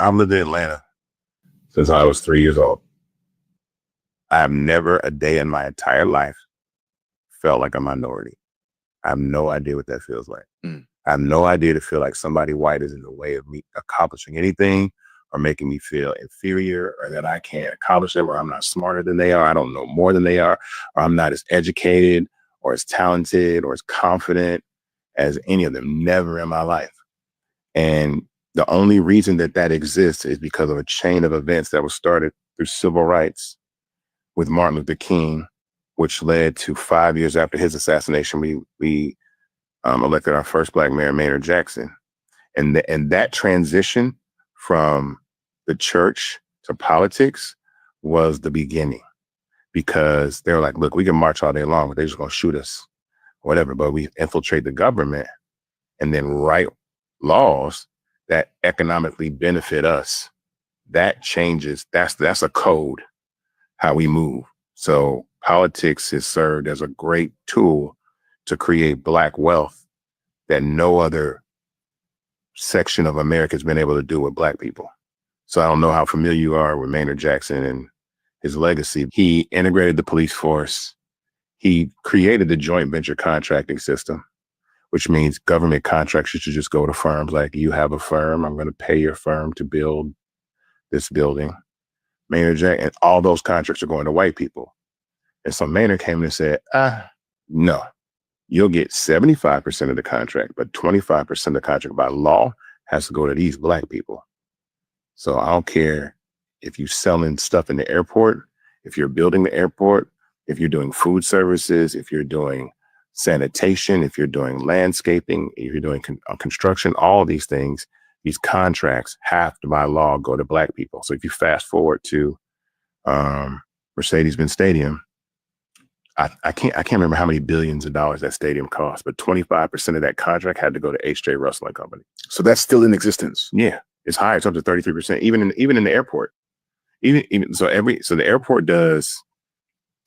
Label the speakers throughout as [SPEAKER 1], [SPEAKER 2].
[SPEAKER 1] I've lived in Atlanta since I was 3 years old. I have never a day in my entire life felt like a minority. I have no idea what that feels like. I have no idea to feel like somebody white is in the way of me accomplishing anything or making me feel inferior or that I can't accomplish it or I'm not smarter than they are. I don't know more than they are, or I'm not as educated or as talented or as confident as any of them. Never in my life. And the only reason that that exists is because of a chain of events that was started through civil rights with Martin Luther King, which led to 5 years after his assassination, we elected our first Black mayor, Maynard Jackson. And that transition from the church to politics was the beginning, because they were like, look, we can march all day long, but they're just going to shoot us, whatever. But we infiltrate the government and then write laws that economically benefit us. That changes. That's a code, how we move. So politics has served as a great tool to create Black wealth that no other section of America has been able to do with Black people. So I don't know how familiar you are with Maynard Jackson and his legacy. He integrated the police force. He created the joint venture contracting system, which means government contracts should just go to firms. Like, you have a firm, I'm going to pay your firm to build this building. Maynard Jackson, and all those contracts are going to white people. And so Maynard came in and said, no, you'll get 75% of the contract, but 25% of the contract by law has to go to these Black people. So I don't care if you're selling stuff in the airport, if you're building the airport, if you're doing food services, if you're doing sanitation, if you're doing landscaping, if you're doing construction, all these things, these contracts have to by law go to Black people. So if you fast forward to Mercedes-Benz Stadium, I can't remember how many billions of dollars that stadium cost, but 25% of that contract had to go to H.J. Russell and Company.
[SPEAKER 2] So that's still in existence.
[SPEAKER 1] Yeah, it's higher. It's up to 33%, even in the airport. So the airport does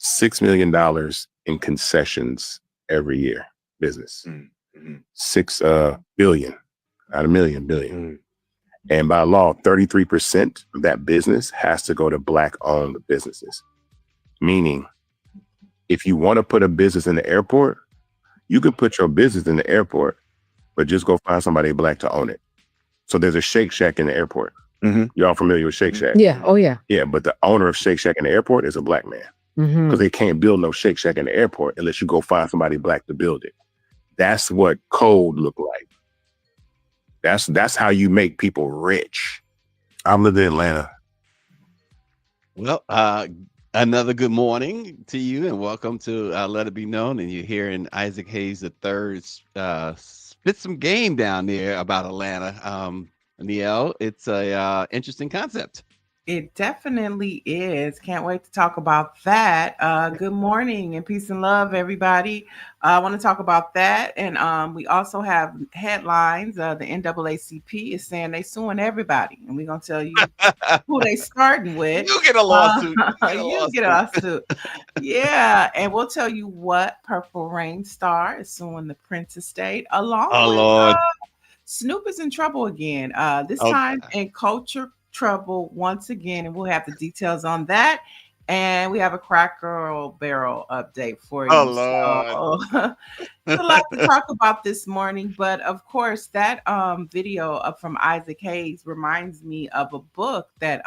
[SPEAKER 1] $6 million in concessions every year, business.
[SPEAKER 2] Mm-hmm.
[SPEAKER 1] 6 billion, not a million, billion. And by law, 33% of that business has to go to Black-owned businesses. Meaning, if you want to put a business in the airport, you can put your business in the airport, but just go find somebody Black to own it. So there's a Shake Shack in the airport.
[SPEAKER 2] Mm-hmm.
[SPEAKER 1] Y'all familiar with Shake Shack?
[SPEAKER 3] Yeah. Oh, yeah.
[SPEAKER 1] Yeah, but the owner of Shake Shack in the airport is a Black man. Because they can't build no Shake Shack in the airport unless you go find somebody Black to build it. That's what code look like. That's how you make people rich. I've lived in Atlanta.
[SPEAKER 4] Well, another good morning to you and welcome to Let It Be Known. And you're hearing Isaac Hayes III spit some game down there about Atlanta. Niele, it's a interesting concept.
[SPEAKER 5] It definitely is. Can't wait to talk about that. Good morning and peace and love, everybody. I want to talk about that. And we also have headlines. The NAACP is saying they suing everybody. And we're going to tell you who they starting with.
[SPEAKER 4] You get a lawsuit.
[SPEAKER 5] You get a lawsuit. Yeah. And we'll tell you what Purple Rain Star is suing the Prince Estate along with
[SPEAKER 4] Lord.
[SPEAKER 5] Snoop is in trouble again. This time in culture trouble once again, and we'll have the details on that. And we have a Cracker Barrel update for you.
[SPEAKER 4] Oh, Lord.
[SPEAKER 5] There's a lot to talk about this morning, but of course, that video from Isaac Hayes reminds me of a book that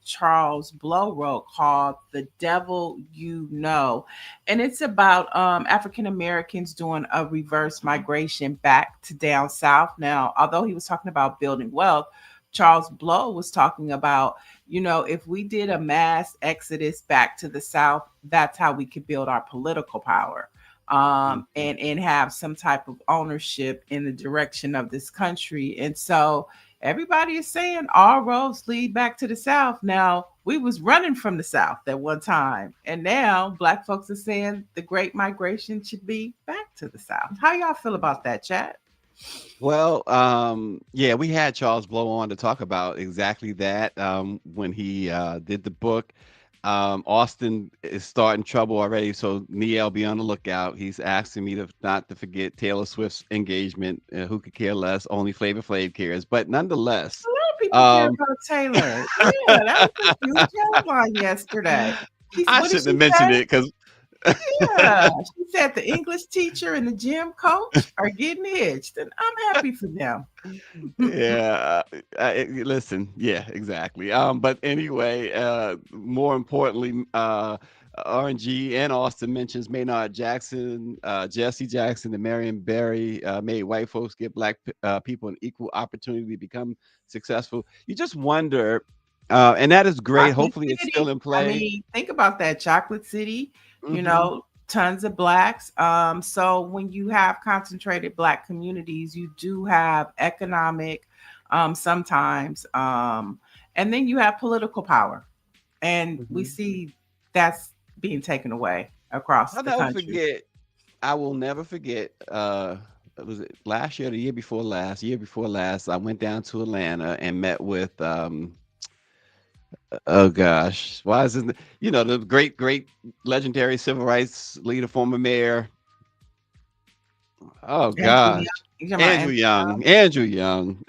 [SPEAKER 5] Charles Blow wrote called The Devil You Know. And it's about African Americans doing a reverse migration back to down south. Now, although he was talking about building wealth, Charles Blow was talking about, if we did a mass exodus back to the South, that's how we could build our political power and have some type of ownership in the direction of this country. And so everybody is saying all roads lead back to the South. Now, we was running from the South at one time, and now Black folks are saying the Great Migration should be back to the South. How y'all feel about that, chat?
[SPEAKER 4] Well, yeah, we had Charles Blow on to talk about exactly that when he did the book. Austin is starting trouble already, so Niele, be on the lookout. He's asking me not to forget Taylor Swift's engagement. Who could care less? Only Flavor Flav cares. But nonetheless,
[SPEAKER 5] A little people care about Taylor. Yeah, that was a huge headline yesterday.
[SPEAKER 4] I
[SPEAKER 5] What did
[SPEAKER 4] shouldn't have
[SPEAKER 5] she
[SPEAKER 4] mentioned
[SPEAKER 5] say?
[SPEAKER 4] it because
[SPEAKER 5] Yeah, she said the English teacher and the gym coach are getting itched, and I'm happy for them.
[SPEAKER 4] yeah, listen, yeah, exactly. But anyway, more importantly, RNG and Austin mentions Maynard Jackson, Jesse Jackson, and Marion Barry made white folks give black people an equal opportunity to become successful. You just wonder, and that is great.
[SPEAKER 5] Chocolate
[SPEAKER 4] Hopefully, it's still
[SPEAKER 5] City.
[SPEAKER 4] in
[SPEAKER 5] I
[SPEAKER 4] play.
[SPEAKER 5] mean, think about that. Chocolate City,
[SPEAKER 4] Hmm.
[SPEAKER 5] tons of blacks. So when you have concentrated black communities, you do have economic, sometimes, and then you have political power. And we
[SPEAKER 4] Hmm.
[SPEAKER 5] see that's being taken away across
[SPEAKER 4] I'll
[SPEAKER 5] the
[SPEAKER 4] never
[SPEAKER 5] country.
[SPEAKER 4] forget. I will never forget. Was it last year, or the year before last? Year before last, I went down to Atlanta and met with oh gosh, why is it? The great legendary civil rights leader, former mayor. Oh
[SPEAKER 5] Andrew Young.
[SPEAKER 4] gosh,
[SPEAKER 5] You talking about
[SPEAKER 4] Andrew
[SPEAKER 5] Andrew
[SPEAKER 4] Young.
[SPEAKER 5] Young?
[SPEAKER 4] Andrew Young.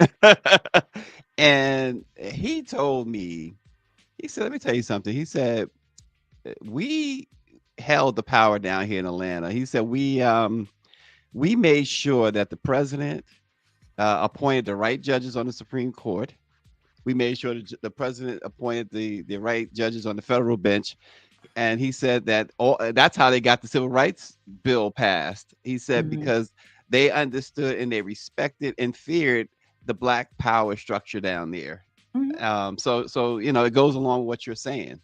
[SPEAKER 4] And he told me, he said, "Let me tell you something." He said, "We held the power down here in Atlanta." He said, "We made sure that the president appointed the right judges on the Supreme Court. We made sure that the president appointed the right judges on the federal bench." And he said that that's how they got the civil rights bill passed. He said
[SPEAKER 5] Mhm,
[SPEAKER 4] because they understood and they respected and feared the black power structure down there.
[SPEAKER 5] mhm.
[SPEAKER 4] So it goes along with what you're saying.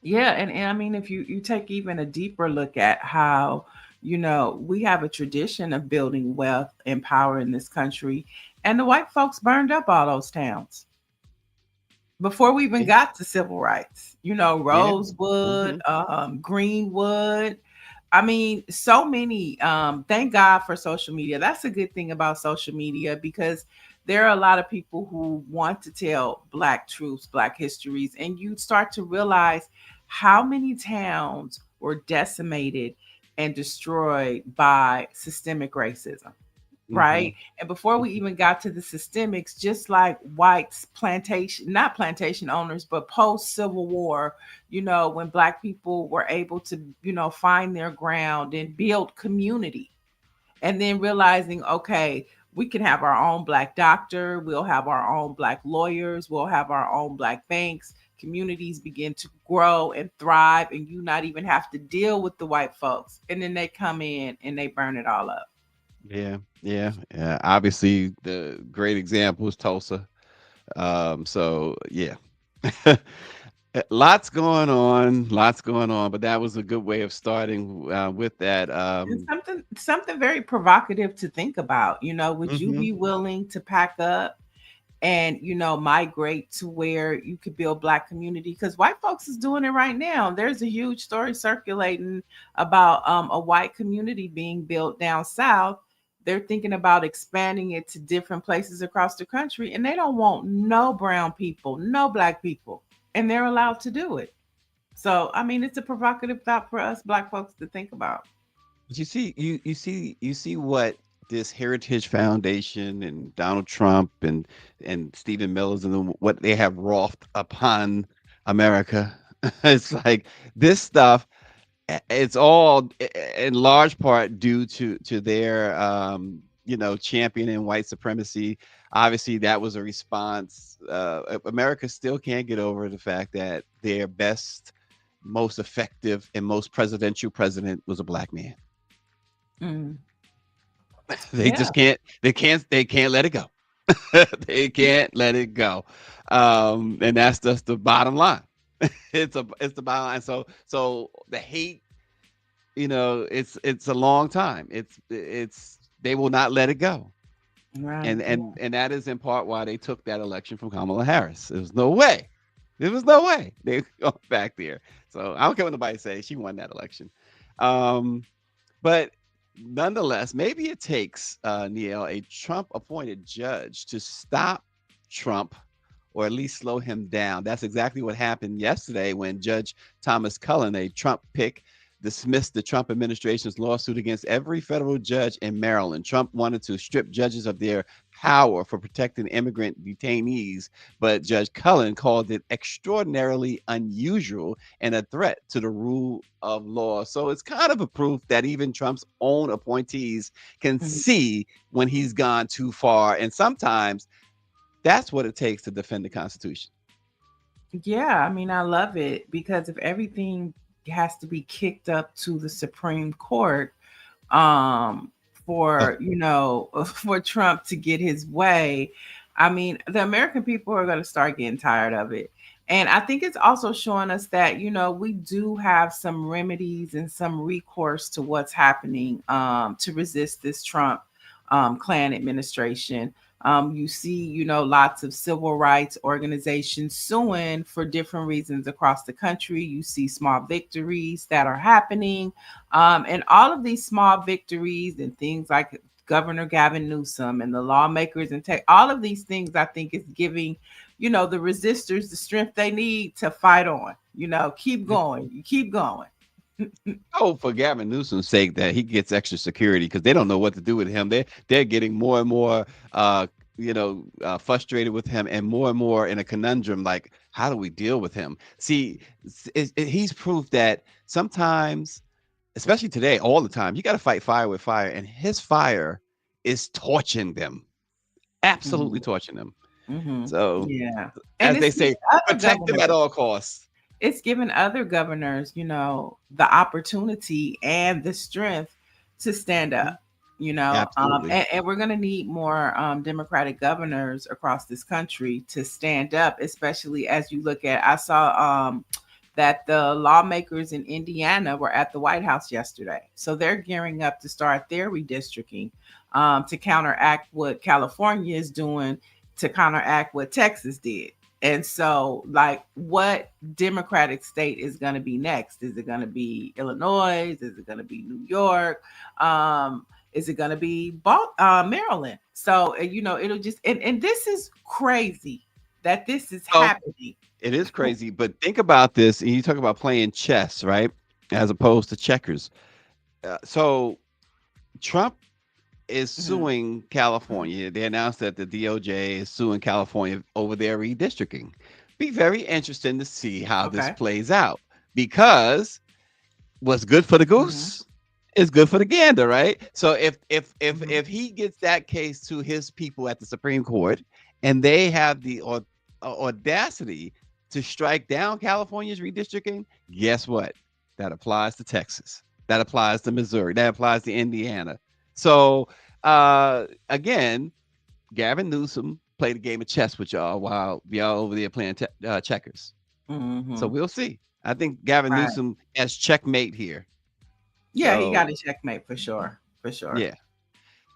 [SPEAKER 5] Yeah, and I mean, if you take even a deeper look at how, we have a tradition of building wealth and power in this country, and the white folks burned up all those towns before we even
[SPEAKER 4] Yeah,
[SPEAKER 5] got to civil rights.
[SPEAKER 4] yeah.
[SPEAKER 5] Rosewood,
[SPEAKER 4] Hmm.
[SPEAKER 5] Greenwood. I mean, so many. Thank God for social media. That's a good thing about social media because there are a lot of people who want to tell Black truths, Black histories, and you start to realize how many towns were decimated and destroyed by systemic racism,
[SPEAKER 4] Hmm.
[SPEAKER 5] right? And before we even got to the systemics, just like whites plantation, not plantation owners, but post Civil War, when black people were able to, find their ground and build community, and then realizing, okay, we can have our own black doctor, we'll have our own black lawyers, we'll have our own black banks. Communities begin to grow and thrive, and you not even have to deal with the white folks. And then they come in and they burn it all up.
[SPEAKER 4] Yeah, yeah, yeah. Obviously, the great example is Tulsa. So yeah. Lots going on, but that was a good way of starting with that.
[SPEAKER 5] And something very provocative to think about. Would you
[SPEAKER 4] Mhm.
[SPEAKER 5] be willing to pack up and migrate to where you could build black community? Because white folks is doing it right now. There's a huge story circulating about a white community being built down south. They're thinking about expanding it to different places across the country, and they don't want no brown people, no black people, and they're allowed to do it. So I mean, it's a provocative thought for us black folks to think about.
[SPEAKER 4] But you see what this Heritage Foundation and Donald Trump and Stephen Miller's and what they have wrought upon America. It's like this stuff. It's all in large part due to their championing white supremacy. Obviously, that was a response. America still can't get over the fact that their best, most effective, and most presidential president was a black man.
[SPEAKER 5] Mm.
[SPEAKER 4] They
[SPEAKER 5] Yeah.
[SPEAKER 4] just can't. They can't let it go. They can't let it go. And that's just the bottom line. It's the bottom line. So the hate, it's a long time. It's they will not let it go.
[SPEAKER 5] Right.
[SPEAKER 4] And that is in part why they took that election from Kamala Harris. There was no way. There was no way they go back there. So I don't care what nobody says. She won that election. Um, but nonetheless, maybe it takes Niele, a Trump appointed judge, to stop Trump or at least slow him down. That's exactly what happened yesterday when Judge Thomas Cullen, a Trump pick, dismissed the Trump administration's lawsuit against every federal judge in Maryland. Trump wanted to strip judges of their power for protecting immigrant detainees, but Judge Cullen called it extraordinarily unusual and a threat to the rule of law. So it's kind of a proof that even Trump's own appointees can see when he's gone too far. And sometimes that's what it takes to defend the Constitution.
[SPEAKER 5] Yeah, I mean, I love it because if everything has to be kicked up to the Supreme Court, for for Trump to get his way, I mean, the American people are going to start getting tired of it. And I think it's also showing us that, we do have some remedies and some recourse to what's happening to resist this Trump Klan administration. You see, lots of civil rights organizations suing for different reasons across the country. You see small victories that are happening. And all of these small victories and things like Governor Gavin Newsom and the lawmakers and all of these things, I think, is giving, the resistors the strength they need to fight on. Keep going. You keep going.
[SPEAKER 4] Oh, for Gavin Newsom's sake, that he gets extra security because they don't know what to do with him. They're getting more and more, frustrated with him, and more in a conundrum. Like, how do we deal with him? See, he's proof that sometimes, especially today, all the time, you got to fight fire with fire, and his fire is torching them, absolutely torching them. So,
[SPEAKER 5] Yeah, and
[SPEAKER 4] as they
[SPEAKER 5] it's
[SPEAKER 4] say, protect them at all costs.
[SPEAKER 5] It's given other governors, the opportunity and the strength to stand up, and we're going to need more Democratic governors across this country to stand up, especially as you look at, I saw that the lawmakers in Indiana were at the White House yesterday. So they're gearing up to start their redistricting to counteract what California is doing, to counteract what Texas did. And so, like, what Democratic state is going to be next? Is it going to be Illinois? Is it going to be New York? Is it going to be Maryland? So, it'll just, and this is crazy that this is happening.
[SPEAKER 4] It is crazy, but think about this. And you talk about playing chess, right? As opposed to checkers. So Trump is suing California. They announced that the DOJ is suing California over their redistricting. Be very interesting to see how this plays out, because what's good for the goose is good for the gander, right? So if he gets that case to his people at the Supreme Court, and they have the audacity to strike down California's redistricting, guess what? That applies to Texas. That applies to Missouri. That applies to Indiana. So, again, Gavin Newsom played a game of chess with y'all while y'all over there playing checkers. So we'll see. I think Gavin Newsom has checkmate here.
[SPEAKER 5] Yeah, he got a checkmate for sure. For sure.
[SPEAKER 4] Yeah.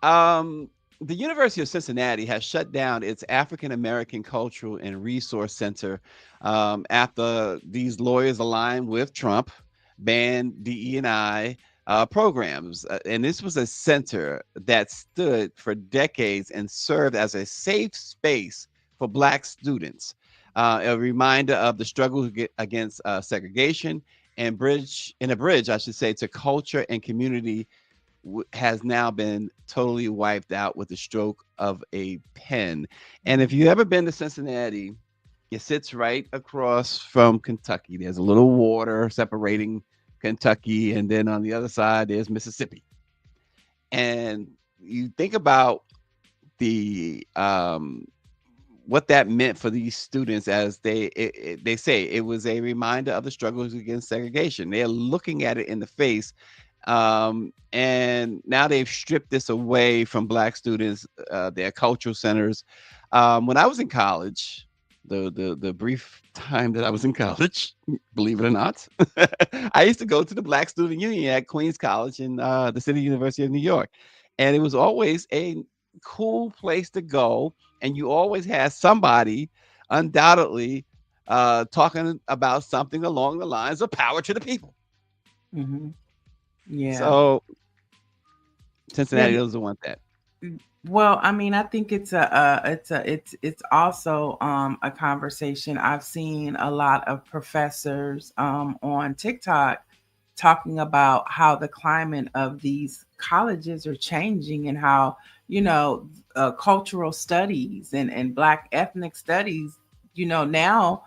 [SPEAKER 4] The University of Cincinnati has shut down its African American Cultural and Resource Center after these lawyers aligned with Trump banned DE&I programs. And this was a center that stood for decades and served as a safe space for Black students, a reminder of the struggle against segregation, and a bridge, I should say, to culture and community has now been totally wiped out with the stroke of a pen. And if you've ever been to Cincinnati, it sits right across from Kentucky. There's a little water separating Kentucky, and then on the other side there's Mississippi. And you think about the what that meant for these students, as they say it was a reminder of the struggles against segregation. They're looking at it in the face, and now they've stripped this away from Black students, their cultural centers. When I was in college, the brief time that I was in college, believe it or not, I used to go to the Black Student Union at Queens College in the City University of New York. And it was always a cool place to go. And you always had somebody undoubtedly talking about something along the lines of power to the people.
[SPEAKER 5] Yeah.
[SPEAKER 4] So Cincinnati doesn't want that.
[SPEAKER 5] Well, I mean, I think it's also a conversation. I've seen a lot of professors on TikTok talking about how the climate of these colleges are changing and how, you know, cultural studies and Black ethnic studies, now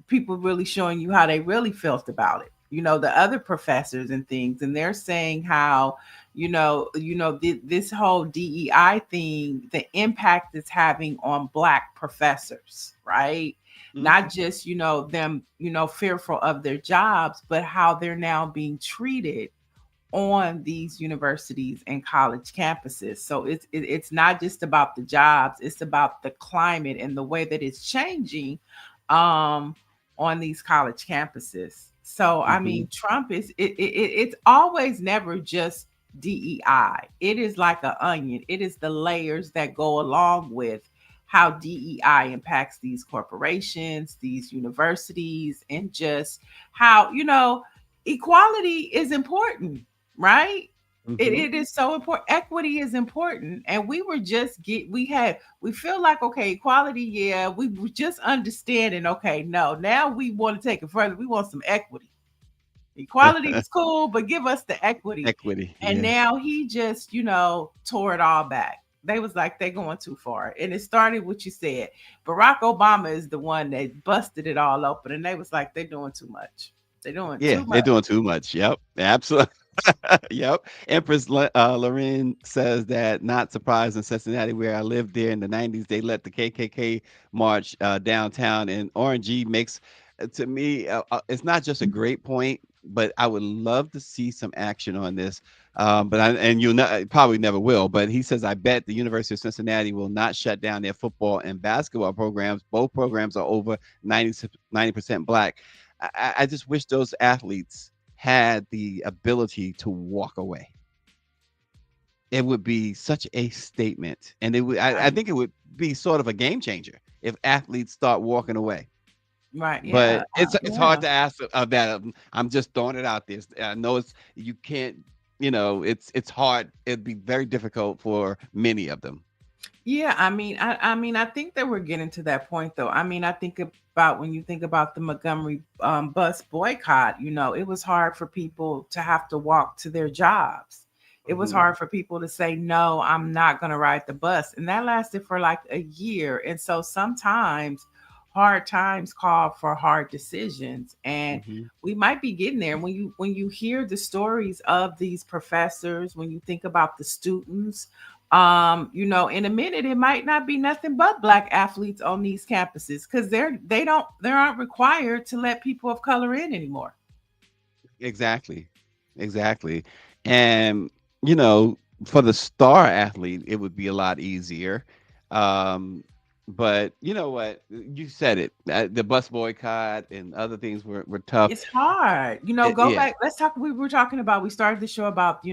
[SPEAKER 5] people really showing you how they really felt about it. The other professors and things, and they're saying how, this whole DEI thing, the impact it's having on Black professors, right?
[SPEAKER 4] Mhm.
[SPEAKER 5] Not just, them, fearful of their jobs, but how they're now being treated on these universities and college campuses. So it's not just about the jobs, it's about the climate and the way that it's changing um on these college campuses. So I
[SPEAKER 4] Mhm.
[SPEAKER 5] mean, Trump it's always never just DEI. It is like an onion. It is the layers that go along with how DEI impacts these corporations, these universities, and just how, equality is important, right? It,
[SPEAKER 4] Mhm.
[SPEAKER 5] it is so important. Equity is important. And we were just we feel like, okay, equality, yeah, we were just understanding, okay, no, now we want to take it further. We want some equity. Equality is cool, but give us the equity.
[SPEAKER 4] Equity.
[SPEAKER 5] And
[SPEAKER 4] Yeah.
[SPEAKER 5] now he just, tore it all back. They was like, they're going too far. And it started what you said. Barack Obama is the one that busted it all open. And they was like, they're doing too much. They're doing
[SPEAKER 4] Yeah,
[SPEAKER 5] too
[SPEAKER 4] they're
[SPEAKER 5] much.
[SPEAKER 4] doing too much. Yep, absolutely. Yep. Empress Lorraine says that not surprised in Cincinnati, where I lived there in the 90s, they let the KKK march downtown, and RNG makes to me, it's not just a great point, but I would love to see some action on this. And you know, probably never will. But he says, I bet the University of Cincinnati will not shut down their football and basketball programs. Both programs are over 90% Black. I just wish those athletes had the ability to walk away. It would be such a statement, and it would. I
[SPEAKER 5] Right.
[SPEAKER 4] think it would be sort of a game changer if athletes start walking away.
[SPEAKER 5] Right. Yeah.
[SPEAKER 4] But it's hard
[SPEAKER 5] Yeah.
[SPEAKER 4] to ask of that. I'm just throwing it out there. I know it's you can't. You know, it's hard. It'd be very difficult for many of them.
[SPEAKER 5] Yeah, I think that we're getting to that point though. I mean, I think about when you think about the Montgomery bus boycott, it was hard for people to have to walk to their jobs. It was
[SPEAKER 4] Mhm.
[SPEAKER 5] hard for people to say, no, I'm not going to ride the bus. And that lasted for like a year. And so sometimes hard times call for hard decisions. And
[SPEAKER 4] Mhm.
[SPEAKER 5] we might be getting there. When you hear the stories of these professors, when you think about the students, in a minute it might not be nothing but Black athletes on these campuses because they aren't required to let people of color in anymore.
[SPEAKER 4] Exactly. Exactly. And, you know, for the star athlete, it would be a lot easier. Um, but you know what? You said it. The bus boycott and other things were tough.
[SPEAKER 5] It's hard. Go
[SPEAKER 4] Yeah.
[SPEAKER 5] back. Let's talk. We were talking about, we started the show about,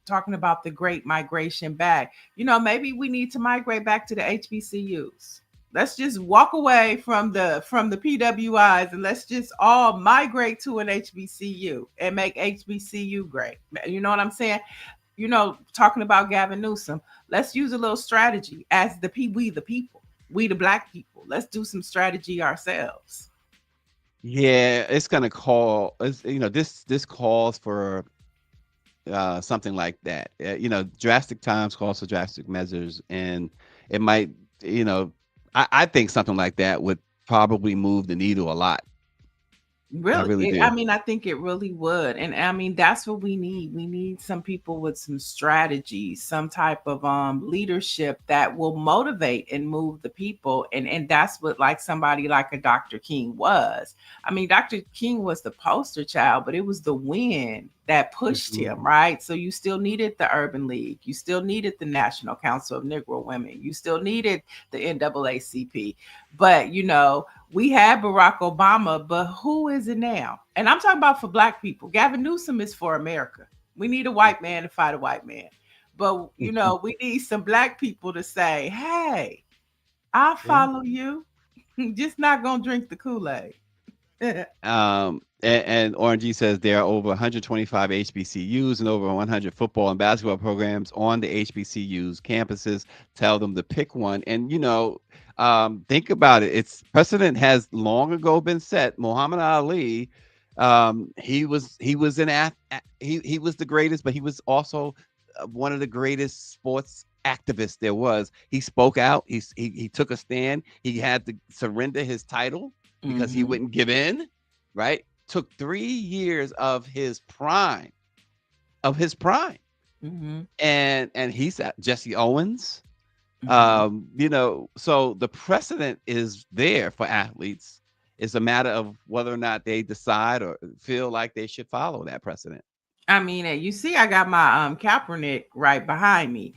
[SPEAKER 5] talking about the great migration back. Maybe we need to migrate back to the HBCUs. Let's just walk away from the PWIs and let's just all migrate to an HBCU and make HBCU great. You know what I'm saying? Talking about Gavin Newsom, let's use a little strategy as we the people, we the Black people. Let's do some strategy ourselves.
[SPEAKER 4] Yeah, it's gonna call this calls for something like that. Drastic times calls for drastic measures, and it might, you know, I think something like that would probably move the needle a lot. I
[SPEAKER 5] Really,
[SPEAKER 4] really
[SPEAKER 5] I
[SPEAKER 4] do.
[SPEAKER 5] mean, I think it really would, and I mean, that's what we need. We need some people with some strategy, some type of leadership that will motivate and move the people, and that's what like somebody like a Dr. King was. I mean, Dr. King was the poster child, but it was the win that pushed
[SPEAKER 4] Mhm.
[SPEAKER 5] him, right? So you still needed the Urban League, you still needed the National Council of Negro Women, you still needed the NAACP, but we had Barack Obama, but who is it now? And I'm talking about for Black people. Gavin Newsom is for America. We need a white man to fight a white man. But, we need some Black people to say, hey, I'll
[SPEAKER 4] Yeah.
[SPEAKER 5] follow you. Just not going to drink the Kool Aid.
[SPEAKER 4] And RNG says there are over 125 HBCUs and over 100 football and basketball programs on the HBCUs campuses. Tell them to pick one. And, think about it. It's precedent has long ago been set. Muhammad Ali He was he was the greatest, but he was also one of the greatest sports activists there was. He spoke out. He took a stand. He had to surrender his title because he wouldn't give in. Right? Took 3 years of his prime, and he's at Jesse Owens. You know, so the precedent is there for athletes. It's a matter of whether or not they decide or feel like they should follow that precedent.
[SPEAKER 5] I mean, you see, I got my Kaepernick right behind me.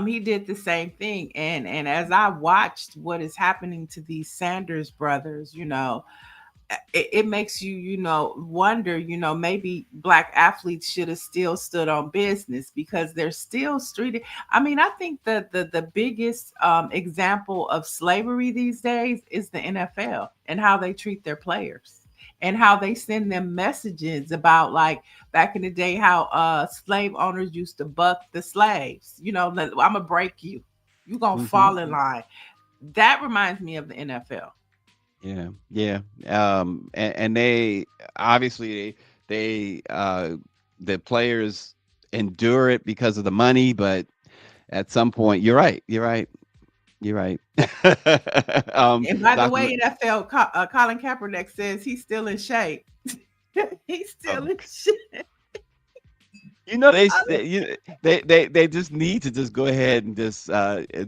[SPEAKER 5] He did the same thing, and as I watched what is happening to these Sanders brothers, it makes you, wonder, maybe black athletes should have still stood on business because they're still street. I mean, I think that the biggest example of slavery these days is the NFL and how they treat their players and how they send them messages about, like, back in the day, how slave owners used to buck the slaves. I'm gonna break you. You gonna fall in line. That reminds me of the NFL.
[SPEAKER 4] Yeah. And they obviously the players endure it because of the money, but at some point, you're right.
[SPEAKER 5] And by the way, NFL, Colin Kaepernick says he's still in shape. He's still in shape.
[SPEAKER 4] They just need to just go ahead and just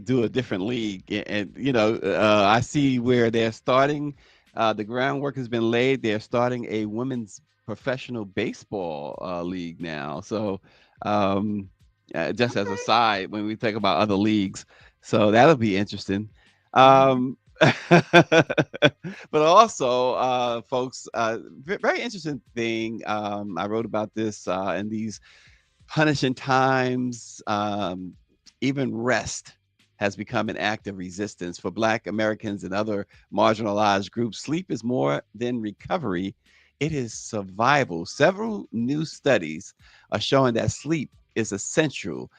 [SPEAKER 4] do a different league, and I see where they're starting. The groundwork has been laid. They're starting a women's professional baseball league now. So just as a side, when we think about other leagues, so that'll be interesting. But also, folks, very interesting thing. I wrote about this in these punishing times. Even rest has become an act of resistance for Black Americans and other marginalized groups. Sleep is more than recovery, it is survival. Several new studies are showing that sleep is essential.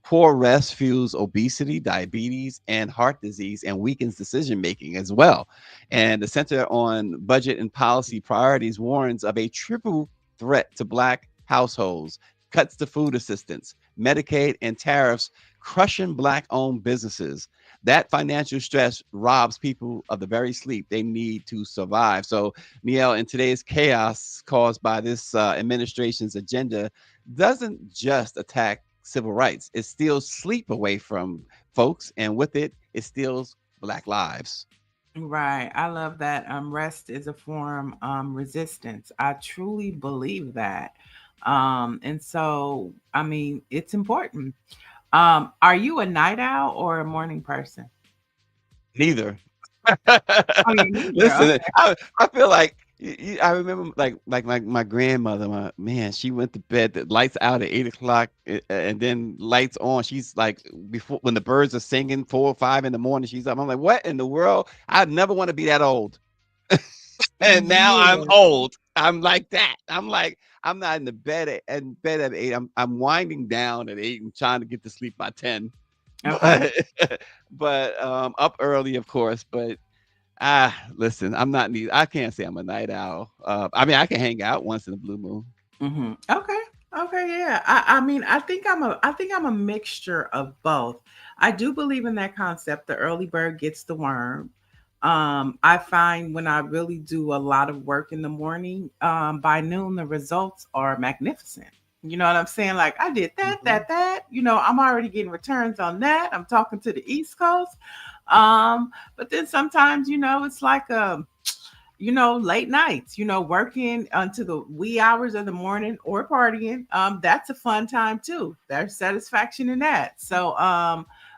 [SPEAKER 4] Poor rest fuels obesity, diabetes, and heart disease, and weakens decision making as well. And the Center on Budget and Policy Priorities warns of a triple threat to Black households: cuts to food assistance, Medicaid, and tariffs crushing Black-owned businesses. That financial stress robs people of the very sleep they need to survive. So, Niele, in today's chaos caused by this administration's agenda, doesn't just attack civil rights. It steals sleep away from folks, and with it, it steals Black lives.
[SPEAKER 5] Right. I love that. Rest is a form resistance. I truly believe that. And so, I mean, it's important. Are you a night owl or a morning person?
[SPEAKER 4] Neither.
[SPEAKER 5] Oh, you're neither.
[SPEAKER 4] Listen,
[SPEAKER 5] Okay.
[SPEAKER 4] I feel like I remember like my grandmother, she went to bed, the lights out at 8 o'clock, and then lights on. She's like, before, when the birds are singing 4 or 5 in the morning, she's up. I'm like, what in the world? I'd never want to be that old. And now I'm
[SPEAKER 5] Yeah.
[SPEAKER 4] old. I'm like that. I'm like, I'm not in the bed at 8. I'm winding down at 8 and trying to get to sleep by 10.
[SPEAKER 5] Okay.
[SPEAKER 4] But up early, of course. But listen, I can't say I'm a night owl. I mean, I can hang out once in a blue moon.
[SPEAKER 5] Okay. Okay. Yeah. I mean, I think I'm a mixture of both. I do believe in that concept. The early bird gets the worm. I find when I really do a lot of work in the morning, by noon the results are magnificent. You know what I'm saying? Like, I did that,
[SPEAKER 4] Mhm.
[SPEAKER 5] that. I'm already getting returns on that. I'm talking to the East Coast. But then sometimes, it's like late nights, working until the wee hours of the morning or partying. That's a fun time too. There's satisfaction in that. So,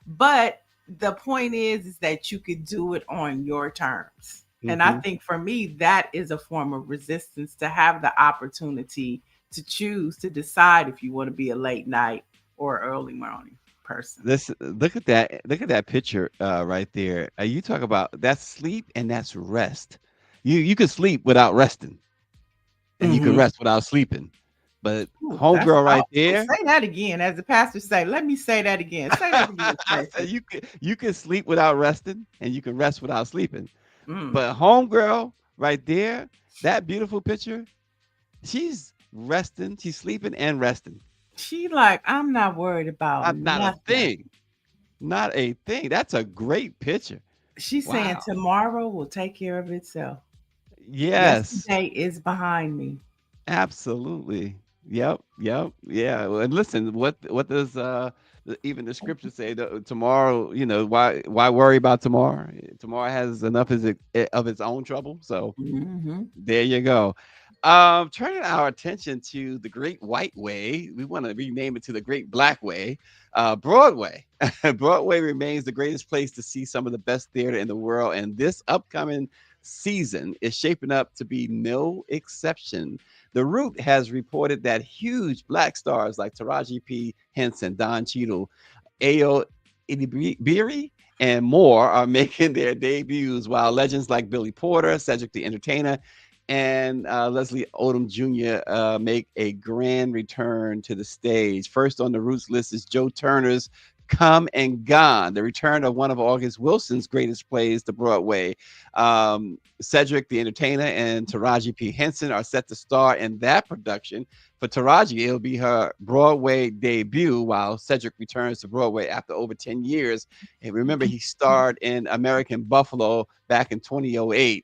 [SPEAKER 5] but the point is that you could do it on your terms. And I
[SPEAKER 4] Mhm.
[SPEAKER 5] think for me, that is a form of resistance, to have the opportunity to choose to decide if you want to be a late night or early morning person.
[SPEAKER 4] Look at that. Look at that picture right there. You talk about that's sleep and that's rest. You can sleep without resting, and you can
[SPEAKER 5] Mm-hmm.
[SPEAKER 4] rest without sleeping. But
[SPEAKER 5] Ooh,
[SPEAKER 4] homegirl
[SPEAKER 5] oh,
[SPEAKER 4] right there,
[SPEAKER 5] say that again, as the pastor say. Let me say that again. Say that again,
[SPEAKER 4] I said
[SPEAKER 5] Stacy.
[SPEAKER 4] you can sleep without resting, and you can rest without sleeping.
[SPEAKER 5] Mm.
[SPEAKER 4] But homegirl right there, that beautiful picture. She's resting. She's sleeping and resting.
[SPEAKER 5] She like, I'm not worried about
[SPEAKER 4] Not a
[SPEAKER 5] nothing.
[SPEAKER 4] thing. Not a thing. That's a great picture.
[SPEAKER 5] She's saying
[SPEAKER 4] Wow.
[SPEAKER 5] tomorrow will take care of itself.
[SPEAKER 4] Yes.
[SPEAKER 5] Yesterday is behind me.
[SPEAKER 4] Absolutely. Yep. Yep. Yeah. Well, and listen, what does even the scripture say? Tomorrow, why worry about tomorrow? Tomorrow has enough of its own trouble. So
[SPEAKER 5] Hmm.
[SPEAKER 4] there you go. Turning our attention to the Great White Way, we want to rename it to the Great Black Way. Broadway. Broadway remains the greatest place to see some of the best theater in the world, and this upcoming season is shaping up to be no exception. The Root has reported that huge black stars like Taraji P. Henson, Don Cheadle, Ayo Idibiri, and more are making their debuts, while legends like Billy Porter, Cedric the Entertainer, and Leslie Odom Jr. Make a grand return to the stage. First on the Roots list is Joe Turner's Come and Gone, the return of one of August Wilson's greatest plays to Broadway. Cedric the Entertainer and Taraji P. Henson are set to star in that production. For Taraji, it'll be her Broadway debut, while Cedric returns to Broadway after over 10 years. And remember, he starred in American Buffalo back in 2008.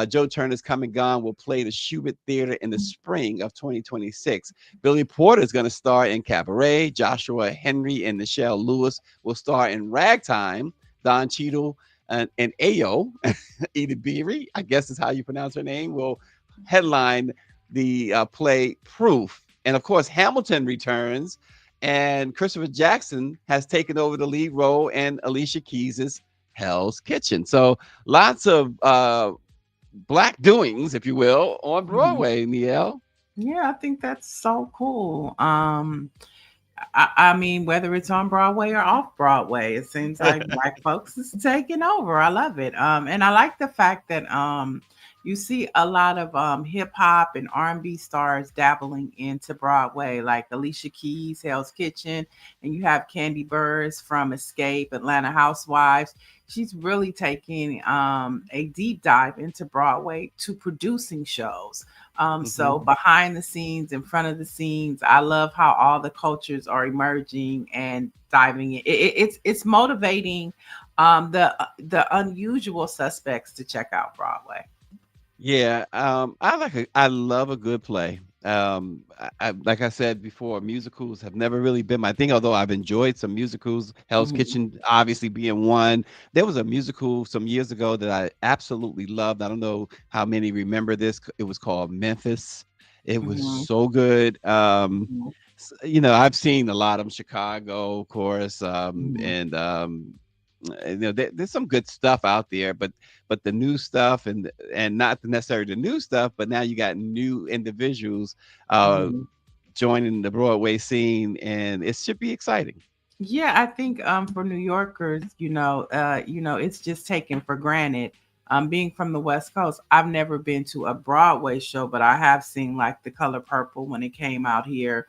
[SPEAKER 4] Joe Turner's Come and Gone will play the Schubert Theater in the spring of 2026. Billy Porter is going to star in Cabaret. Joshua Henry and Nichelle Lewis will star in Ragtime. Don Cheadle and Ayo Idibiri, I guess is how you pronounce her name, will headline the play Proof. And of course, Hamilton returns, and Christopher Jackson has taken over the lead role in Alicia Keys's Hell's Kitchen. So lots of black doings, if you will, on Broadway, Niele.
[SPEAKER 5] Yeah, I think that's so cool. I mean, whether it's on Broadway or off Broadway, it seems like black folks is taking over. I love it. And I like the fact that you see a lot of hip hop and R&B stars dabbling into Broadway, like Alicia Keys, Hell's Kitchen, and you have Candy Burrs from Escape, Atlanta Housewives. She's really taking a deep dive into Broadway to producing shows. So
[SPEAKER 4] Mhm.
[SPEAKER 5] behind the scenes, in front of the scenes, I love how all the cultures are emerging and diving in. It's motivating the unusual suspects to check out Broadway.
[SPEAKER 4] Yeah, I love a good play. Like I said before, musicals have never really been my thing. Although I've enjoyed some musicals, Hell's
[SPEAKER 5] Mhm,
[SPEAKER 4] Kitchen obviously being one. There was a musical some years ago that I absolutely loved. I don't know how many remember this. It was called Memphis. It was
[SPEAKER 5] mhm,
[SPEAKER 4] so good.
[SPEAKER 5] mhm,
[SPEAKER 4] I've seen a lot of them, Chicago, of course,
[SPEAKER 5] mhm.
[SPEAKER 4] there's some good stuff out there, but the new stuff and not necessarily the new stuff, but now you got new individuals uh
[SPEAKER 5] Mhm.
[SPEAKER 4] joining the Broadway scene, and it should be exciting.
[SPEAKER 5] Yeah, I think for New Yorkers, it's just taken for granted. Being from the West Coast, I've never been to a Broadway show, but I have seen like The Color Purple when it came out here.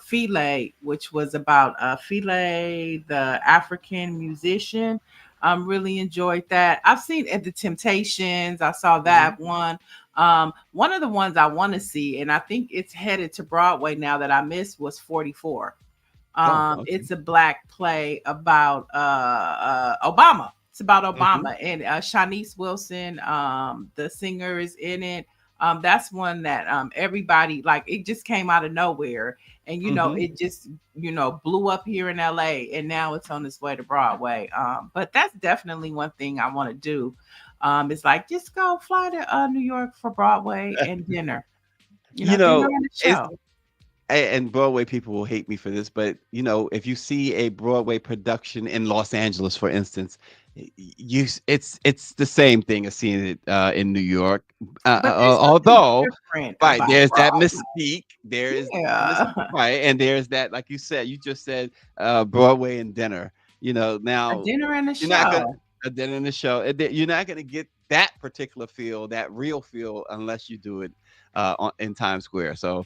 [SPEAKER 5] Philae, which was about Philae, the African musician. Really enjoyed that. I've seen at the Temptations. I saw
[SPEAKER 4] Mhm.
[SPEAKER 5] that one. One of the ones I want to see, and I think it's headed to Broadway now that I missed, was 44.
[SPEAKER 4] Oh, okay.
[SPEAKER 5] It's a black play about Obama. It's about
[SPEAKER 4] Hmm.
[SPEAKER 5] Obama, and Shanice Wilson, the singer, is in it. That's one that everybody like. It just came out of nowhere, and
[SPEAKER 4] Hmm.
[SPEAKER 5] it just blew up here in LA, and now it's on its way to Broadway. But that's definitely one thing I want to do. It's like just go fly to New York for Broadway and dinner.
[SPEAKER 4] you
[SPEAKER 5] Dinner
[SPEAKER 4] know
[SPEAKER 5] and a
[SPEAKER 4] it's
[SPEAKER 5] show.
[SPEAKER 4] and Broadway people will hate me for this, but if you see a Broadway production in Los Angeles, for instance, it's the same thing as seeing it in New York.
[SPEAKER 5] But there's something
[SPEAKER 4] Although,
[SPEAKER 5] different
[SPEAKER 4] right,
[SPEAKER 5] about
[SPEAKER 4] there's that
[SPEAKER 5] Broadway.
[SPEAKER 4] mystique. There is the
[SPEAKER 5] Yeah.
[SPEAKER 4] mystique, right, and there's that, like you just said, Broadway and dinner.
[SPEAKER 5] A
[SPEAKER 4] Now
[SPEAKER 5] dinner and a
[SPEAKER 4] you're not gonna
[SPEAKER 5] show.
[SPEAKER 4] a dinner in the show. You're not gonna get that particular feel, that real feel, unless you do it in Times Square. So,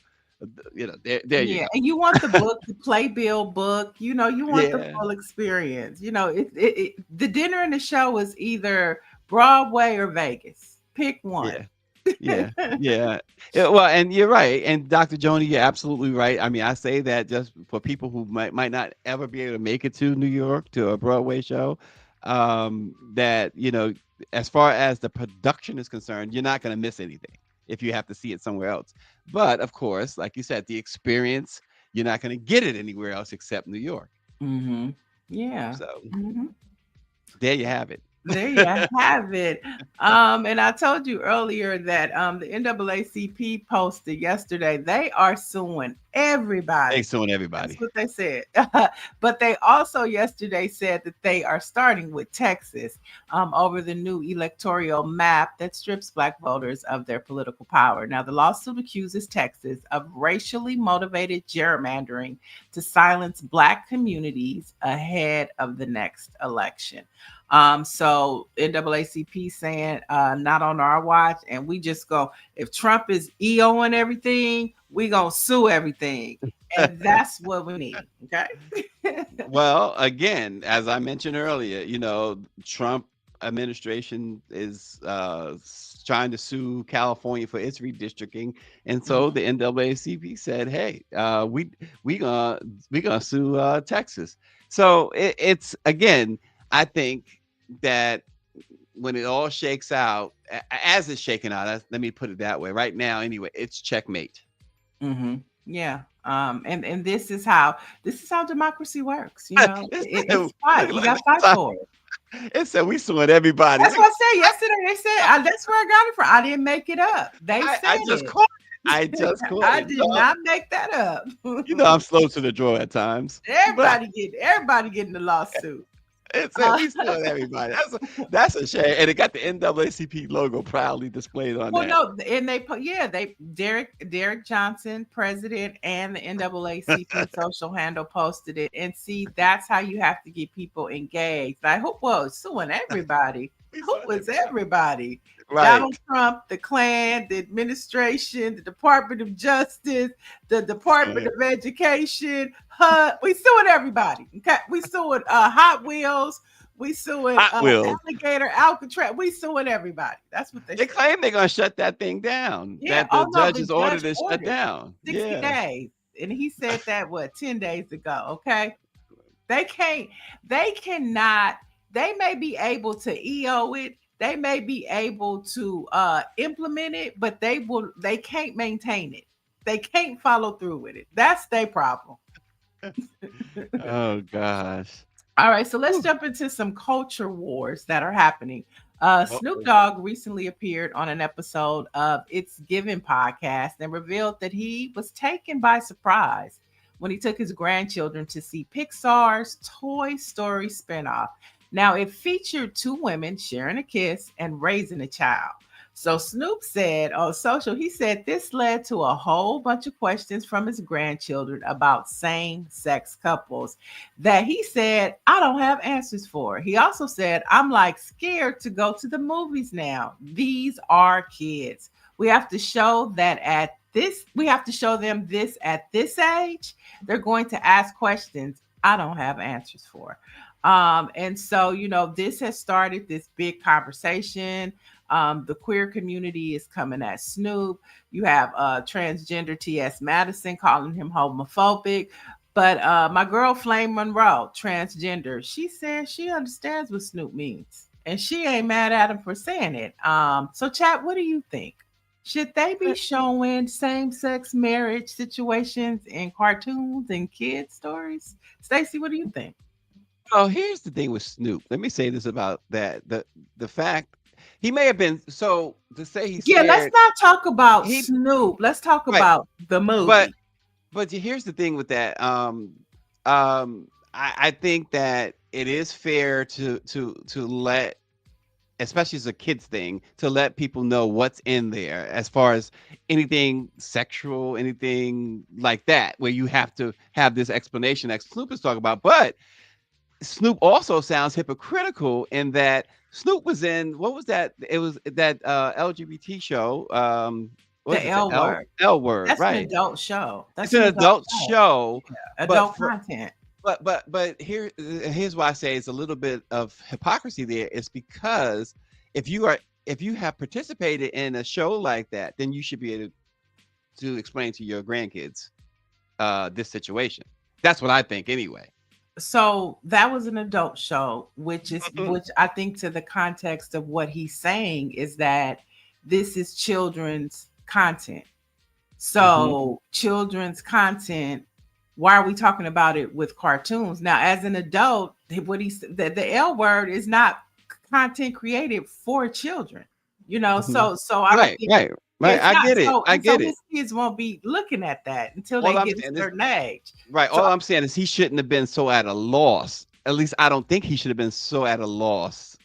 [SPEAKER 4] there you
[SPEAKER 5] Yeah,
[SPEAKER 4] go.
[SPEAKER 5] and you want the book, the playbill book, you want the
[SPEAKER 4] Yeah,
[SPEAKER 5] full experience. The dinner and the show is either Broadway or Vegas. Pick
[SPEAKER 4] yeah.
[SPEAKER 5] one.
[SPEAKER 4] Yeah, yeah. Yeah, well, and you're right. And Dr. Joni, you're absolutely right. I mean, I say that just for people who might not ever be able to make it to New York to a Broadway show. That, as far as the production is concerned, you're not going to miss anything if you have to see it somewhere else. But of course, like you said, the experience, you're not going to get it anywhere else except New York.
[SPEAKER 5] Mm-hmm. Yeah.
[SPEAKER 4] So
[SPEAKER 5] Mm-hmm.
[SPEAKER 4] there you have it.
[SPEAKER 5] There you have it. And I told you earlier that the NAACP posted yesterday they are suing everybody.
[SPEAKER 4] Thanks to
[SPEAKER 5] That's
[SPEAKER 4] everybody.
[SPEAKER 5] what they said. But they also yesterday said that they are starting with Texas over the new electoral map that strips Black voters of their political power. Now, the lawsuit accuses Texas of racially motivated gerrymandering to silence Black communities ahead of the next election. So NAACP saying not on our watch, and we just go, if Trump is EOing everything, we gonna sue everything. And that's what we need. Okay.
[SPEAKER 4] Well, again, as I mentioned earlier, Trump administration is trying to sue California for its redistricting, and so the NAACP said, "Hey, we gonna sue Texas." So it's again, I think that when it all shakes out, as it's shaking out, let me put it that way. Right now, anyway, it's checkmate.
[SPEAKER 5] Mm-hmm. Yeah. And this is how democracy works. It's fight. You got to fight for it.
[SPEAKER 4] It said we suing everybody.
[SPEAKER 5] That's what I said yesterday. They said that's where I got it from. I didn't make it up. They said
[SPEAKER 4] I just caught it. I just caught it.
[SPEAKER 5] I did not make that up.
[SPEAKER 4] I'm slow to the draw at times.
[SPEAKER 5] Everybody getting the lawsuit.
[SPEAKER 4] It's we suing everybody. That's a shame. And it got the NAACP logo proudly displayed on that.
[SPEAKER 5] Well, no, and Derek Johnson, president, and the NAACP social handle posted it. And see, that's how you have to get people engaged. Like, suing everybody. Who was everybody? Right. Donald Trump, the Klan, the administration, the Department of Justice, the Department of Education. We suing everybody. Okay, we suing Hot Wheels. We suing Alligator, Alcatraz. We suing everybody. That's what they
[SPEAKER 4] claim they're gonna shut that thing down. Yeah, that the judges ordered it shut down.
[SPEAKER 5] 60 days, and he said that 10 days ago. Okay, they cannot. They may be able to EO it. They may be able to implement it, but they can't maintain it. They can't follow through with it. That's their problem.
[SPEAKER 4] Oh gosh.
[SPEAKER 5] All right, so let's jump into some culture wars that are happening. Snoop Dogg recently appeared on an episode of It's Given podcast and revealed that he was taken by surprise when he took his grandchildren to see Pixar's Toy Story spinoff. Now, it featured two women sharing a kiss and raising a child. So Snoop said on social, he said this led to a whole bunch of questions from his grandchildren about same-sex couples that he said, I don't have answers for. He also said, I'm scared to go to the movies now. These are kids. We have to show them this at this age. They're going to ask questions I don't have answers for. And so, this has started this big conversation. The queer community is coming at Snoop. You have transgender T.S. Madison calling him homophobic. But my girl Flame Monroe, transgender, she says she understands what Snoop means. And she ain't mad at him for saying it. So, chat, what do you think? Should they be showing same-sex marriage situations in cartoons and kids' stories? Stacy, what do you think?
[SPEAKER 4] Oh, here's the thing with Snoop. Let me say this about that. The fact he may have been to say he's scared.
[SPEAKER 5] Let's not talk about Snoop. Let's talk about the movie.
[SPEAKER 4] But here's the thing with that. I think that it is fair to let, especially as a kids thing, to let people know what's in there as far as anything sexual, anything like that, where you have to have this explanation that Snoop is talking about. But Snoop also sounds hypocritical in that Snoop was in, what was that? It was that LGBT show.
[SPEAKER 5] The L Word.
[SPEAKER 4] L Word,
[SPEAKER 5] That's
[SPEAKER 4] right.
[SPEAKER 5] an adult show.
[SPEAKER 4] It's an adult show.
[SPEAKER 5] Yeah, adult content.
[SPEAKER 4] But here's why I say it's a little bit of hypocrisy there. Is because if you are if you have participated in a show like that, then you should be able to explain to your grandkids this situation. That's what I think anyway.
[SPEAKER 5] So that was an adult show, which
[SPEAKER 4] Mhm.
[SPEAKER 5] I think to the context of what he's saying is that this is children's content.
[SPEAKER 4] Mhm.
[SPEAKER 5] So children's content, why are we talking about it with cartoons? Now, as an adult, what he said, the L word is not content created for children.
[SPEAKER 4] Mhm.
[SPEAKER 5] So I don't
[SPEAKER 4] Right,
[SPEAKER 5] think
[SPEAKER 4] right, right.
[SPEAKER 5] it's
[SPEAKER 4] I
[SPEAKER 5] not
[SPEAKER 4] get it.
[SPEAKER 5] so,
[SPEAKER 4] I
[SPEAKER 5] and so
[SPEAKER 4] get it.
[SPEAKER 5] his kids won't be looking at that until
[SPEAKER 4] All
[SPEAKER 5] they
[SPEAKER 4] I'm
[SPEAKER 5] get a
[SPEAKER 4] saying is
[SPEAKER 5] certain age.
[SPEAKER 4] right.
[SPEAKER 5] So
[SPEAKER 4] All I'm saying is he shouldn't have been so at a loss. At least I don't think he should have been so at a loss.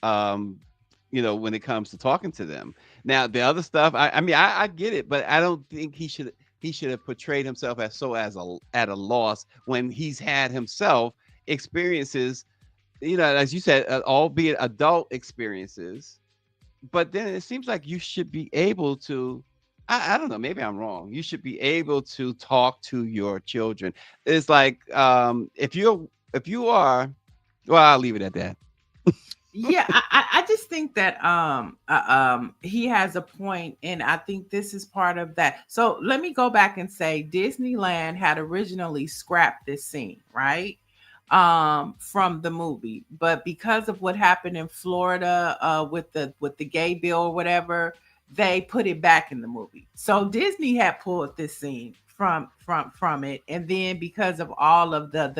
[SPEAKER 4] When it comes to talking to them. Now the other stuff, I mean, I get it, but I don't think he should have portrayed himself as at a loss when he's had himself experiences, as you said, albeit adult experiences. But then it seems like you should be able to. I don't know. Maybe I'm wrong. You should be able to talk to your children. It's like if you are, well, I'll leave it at that.
[SPEAKER 5] yeah, I just think that he has a point, and I think this is part of that. So let me go back and say Disneyland had originally scrapped this scene, right? From the movie, but because of what happened in Florida with the gay bill or whatever, they put it back in the movie. So Disney had pulled this scene from it, and then because of all of the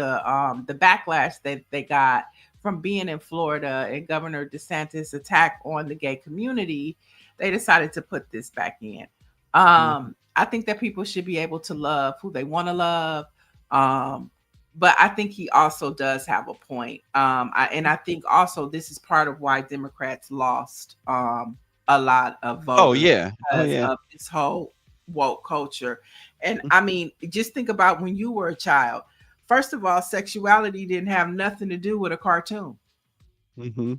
[SPEAKER 5] backlash that they got from being in Florida and Governor DeSantis' attack on the gay community, they decided to put this back in.
[SPEAKER 4] Mhm.
[SPEAKER 5] I think that people should be able to love who they want to love. Um, but I think he also does have a point. And I think also this is part of why Democrats lost a lot of
[SPEAKER 4] Oh
[SPEAKER 5] voters
[SPEAKER 4] yeah. Oh
[SPEAKER 5] because
[SPEAKER 4] yeah.
[SPEAKER 5] of this whole woke culture. And I mean, just think about when you were a child. First of all, sexuality didn't have nothing to do with a cartoon,
[SPEAKER 4] Mm-hmm.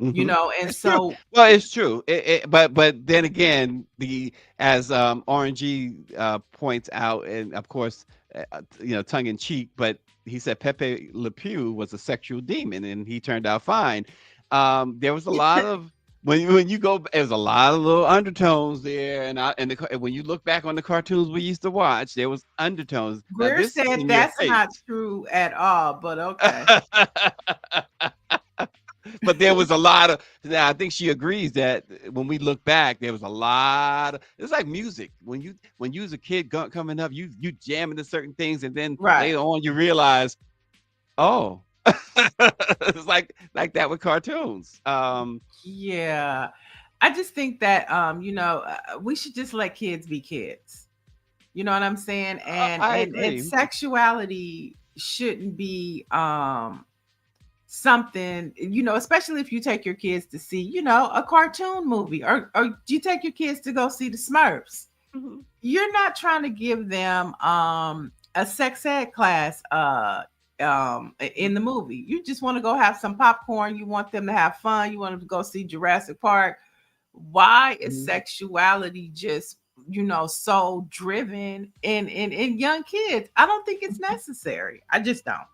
[SPEAKER 4] Mm-hmm.
[SPEAKER 5] and
[SPEAKER 4] It's true.
[SPEAKER 5] so
[SPEAKER 4] Well, it's true. But then again, the as RNG points out, and of course, tongue in cheek, but he said Pepe Le Pew was a sexual demon, and he turned out fine. There was a lot of when you go, there was a lot of little undertones there, and when you look back on the cartoons we used to watch, there was undertones. Now
[SPEAKER 5] Greer
[SPEAKER 4] this is
[SPEAKER 5] said
[SPEAKER 4] in your
[SPEAKER 5] that's not
[SPEAKER 4] face.
[SPEAKER 5] true at all, but okay.
[SPEAKER 4] But there was a lot of. Now I think she agrees that when we look back, there was a lot of. It's like music. When you was a kid coming up, you jamming to certain things, and then
[SPEAKER 5] Right.
[SPEAKER 4] later on you realize, oh, it's like that with cartoons.
[SPEAKER 5] Yeah. I just think that we should just let kids be kids. You know what I'm saying?
[SPEAKER 4] I
[SPEAKER 5] And
[SPEAKER 4] agree.
[SPEAKER 5] sexuality shouldn't be something, especially if you take your kids to see, a cartoon movie, or you take your kids to go see the Smurfs.
[SPEAKER 4] Mhm.
[SPEAKER 5] You're not trying to give them a sex ed class in the movie. You just want to go have some popcorn, you want them to have fun, you want them to go see Jurassic Park. Why is
[SPEAKER 4] Mhm.
[SPEAKER 5] sexuality just so driven in young kids? I don't think it's necessary. I just don't.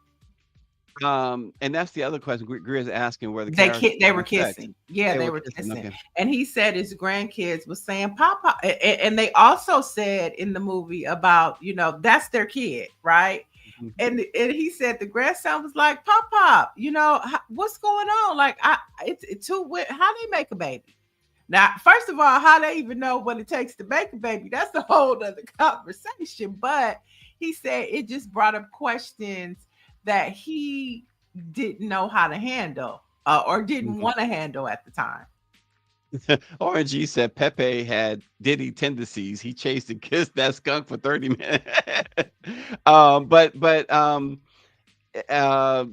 [SPEAKER 4] And that's the other question. Greer's asking where the
[SPEAKER 5] They
[SPEAKER 4] characters
[SPEAKER 5] they were
[SPEAKER 4] having sex.
[SPEAKER 5] kissing. Yeah,
[SPEAKER 4] They
[SPEAKER 5] they
[SPEAKER 4] were
[SPEAKER 5] were
[SPEAKER 4] kissing.
[SPEAKER 5] kissing.
[SPEAKER 4] Okay.
[SPEAKER 5] And he said his grandkids was saying Papa. And they also said in the movie about, that's their kid, right?
[SPEAKER 4] Mhm.
[SPEAKER 5] And he said the grandson was like, Pop, what's going on? Like, it's too how they make a baby. Now, first of all, how they even know what it takes to make a baby, that's a whole other conversation. But he said it just brought up questions that he didn't know how to handle or didn't
[SPEAKER 4] Mhm.
[SPEAKER 5] want to handle at the time.
[SPEAKER 4] RNG said Pepe had Diddy tendencies. He chased and kissed that skunk for 30 minutes. But uh,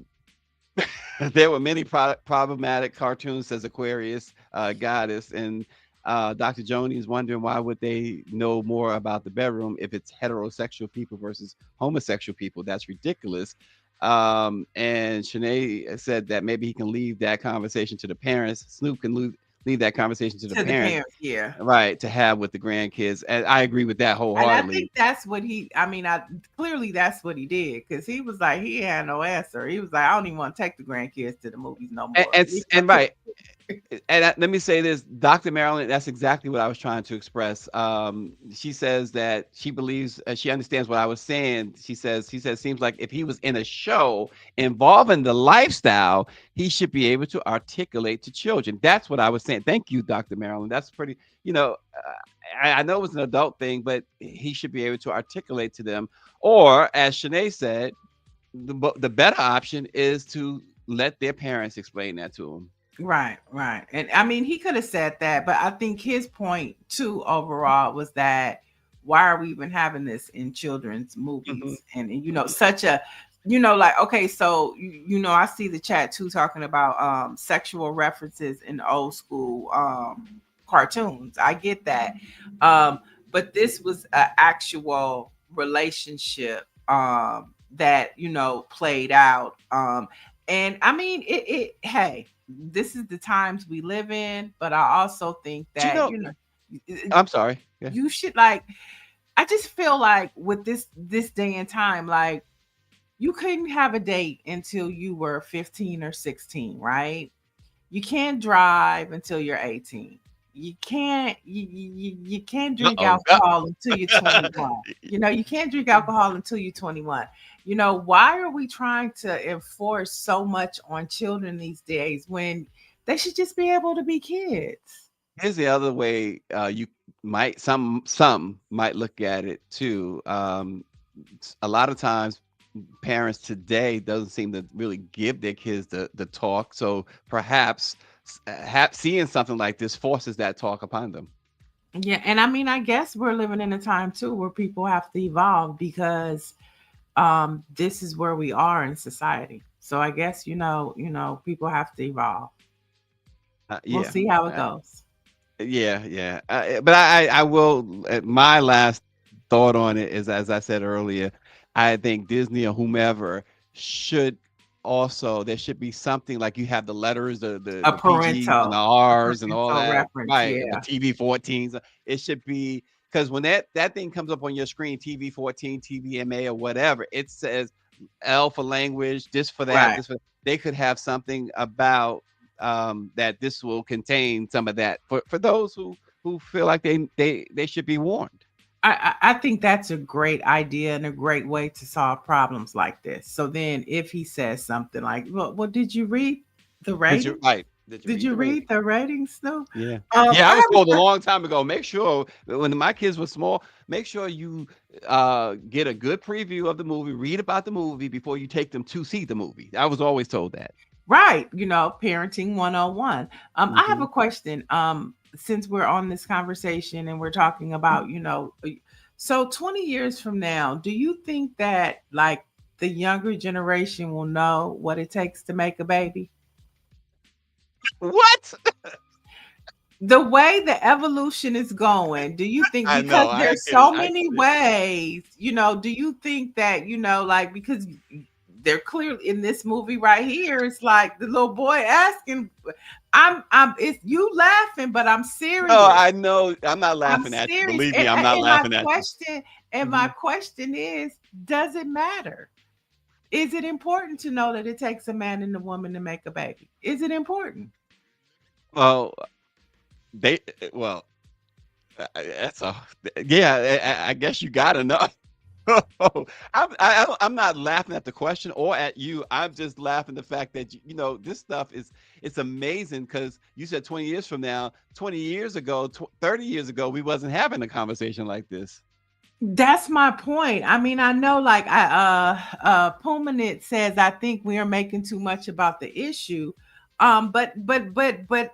[SPEAKER 4] there were many problematic cartoons, says Aquarius Goddess, and Dr. Joni is wondering why would they know more about the bedroom if it's heterosexual people versus homosexual people? That's ridiculous. And Shanae said that maybe he can leave that conversation to the parents. Snoop can leave that conversation to the
[SPEAKER 5] To the
[SPEAKER 4] parents,
[SPEAKER 5] parents, yeah.
[SPEAKER 4] right, to have with the grandkids. And I agree with that
[SPEAKER 5] And I
[SPEAKER 4] wholeheartedly.
[SPEAKER 5] think that's what I clearly that's what he did because he was like, he had no answer. He was like, I don't even want to take the grandkids to the movies no
[SPEAKER 4] And,
[SPEAKER 5] more.
[SPEAKER 4] and,
[SPEAKER 5] Leave
[SPEAKER 4] and
[SPEAKER 5] them to
[SPEAKER 4] right,
[SPEAKER 5] the-
[SPEAKER 4] And let me say this, Dr. Marilyn, that's exactly what I was trying to express. She says that she believes, she understands what I was saying. She says, seems like if he was in a show involving the lifestyle, he should be able to articulate to children. That's what I was saying. Thank you, Dr. Marilyn. That's pretty, I know it's an adult thing, but he should be able to articulate to them. Or as Shanae said, the better option is to let their parents explain that to them.
[SPEAKER 5] Right, right. And I mean, he could have said that, but I think his point too overall was that why are we even having this in children's movies? And such a, like, okay, so I see the chat too talking about sexual references in old school cartoons. I get that. But this was an actual relationship that played out. And I mean, hey, this is the times we live in, but I also think that
[SPEAKER 4] I'm sorry.
[SPEAKER 5] Yeah. You should, like, I just feel like with this day and time, like, you couldn't have a date until you were 15 or 16, right? You can't drive until you're 18. You can't drink alcohol until you're 21. You can't drink alcohol until you're 21. Why are we trying to enforce so much on children these days when they should just be able to be kids?
[SPEAKER 4] Here's the other way you might some might look at it too. A lot of times parents today doesn't seem to really give their kids the talk. So perhaps seeing something like this forces that talk upon them.
[SPEAKER 5] Yeah. And I mean, I guess we're living in a time too where people have to evolve because this is where we are in society. So I guess, people have to evolve. We'll see how it goes.
[SPEAKER 4] Yeah. But I will, my last thought on it is, as I said earlier, I think Disney or whomever should also, there should be something like you have the letters, the PGs and the R's and all that, right? Yeah. The TV 14s. It should be, because when that thing comes up on your screen, TV 14, TVMA or whatever, it says L for language, this for that, right. This for, they could have something about that this will contain some of that for those who feel like they should be warned.
[SPEAKER 5] I think that's a great idea and a great way to solve problems like this. So then if he says something like, well, did you read the rating? Did you read the ratings, Snoop?
[SPEAKER 4] Yeah. I was told a long time ago, make sure when my kids were small, make sure you get a good preview of the movie, read about the movie before you take them to see the movie. I was always told that.
[SPEAKER 5] Right. Parenting 101. I have a question. Since we're on this conversation and we're talking about, so 20 years from now, do you think that like the younger generation will know what it takes to make a baby?
[SPEAKER 4] What?
[SPEAKER 5] The way the evolution is going, do you think, because there's so many ways, do you think that, like, because they're clearly in this movie right here, it's like the little boy asking, it's you laughing, but I'm serious.
[SPEAKER 4] No, I know. I'm not laughing at you. Believe me, I'm not laughing at you.
[SPEAKER 5] And my question is, does it matter? Is it important to know that it takes a man and a woman to make a baby? Is it important?
[SPEAKER 4] Well, that's I guess you gotta know. I'm not laughing at the question or at you. I'm just laughing the fact that this stuff it's amazing, because you said 20 years from now, 20 years ago, 30 years ago, we wasn't having a conversation like this.
[SPEAKER 5] That's my point. I mean, I know, like, Pumanit says, I think we are making too much about the issue. But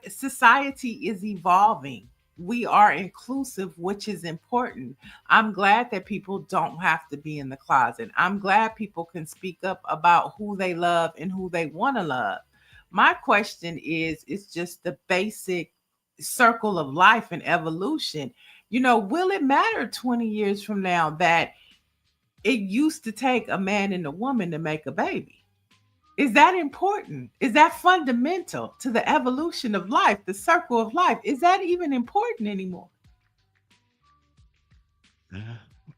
[SPEAKER 5] society is evolving. We are inclusive, which is important. I'm glad that people don't have to be in the closet. I'm glad people can speak up about who they love and who they want to love. My question is, it's just the basic circle of life and evolution. Will it matter 20 years from now that it used to take a man and a woman to make a baby? Is that important? Is that fundamental to the evolution of life, the circle of life? Is that even important anymore?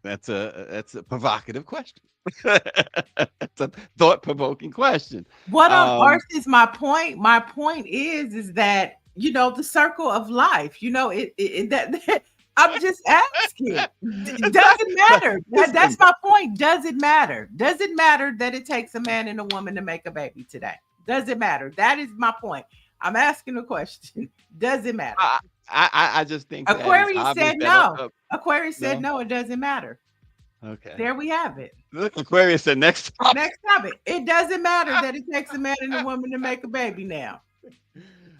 [SPEAKER 4] That's a provocative question. It's a thought-provoking question.
[SPEAKER 5] What on earth is my point? My point is that the circle of life. That I'm just asking. Does it matter? That's my point. Does it matter? Does it matter that it takes a man and a woman to make a baby today? Does it matter? That is my point. I'm asking a question. Does it matter?
[SPEAKER 4] I just think that it's
[SPEAKER 5] Aquarius
[SPEAKER 4] obvious
[SPEAKER 5] said
[SPEAKER 4] that
[SPEAKER 5] no. Aquarius said
[SPEAKER 4] no.
[SPEAKER 5] no, it doesn't matter.
[SPEAKER 4] Okay.
[SPEAKER 5] There we have it.
[SPEAKER 4] Look, Aquarius said next topic.
[SPEAKER 5] Next topic. It doesn't matter that it takes a man and a woman to make a baby now.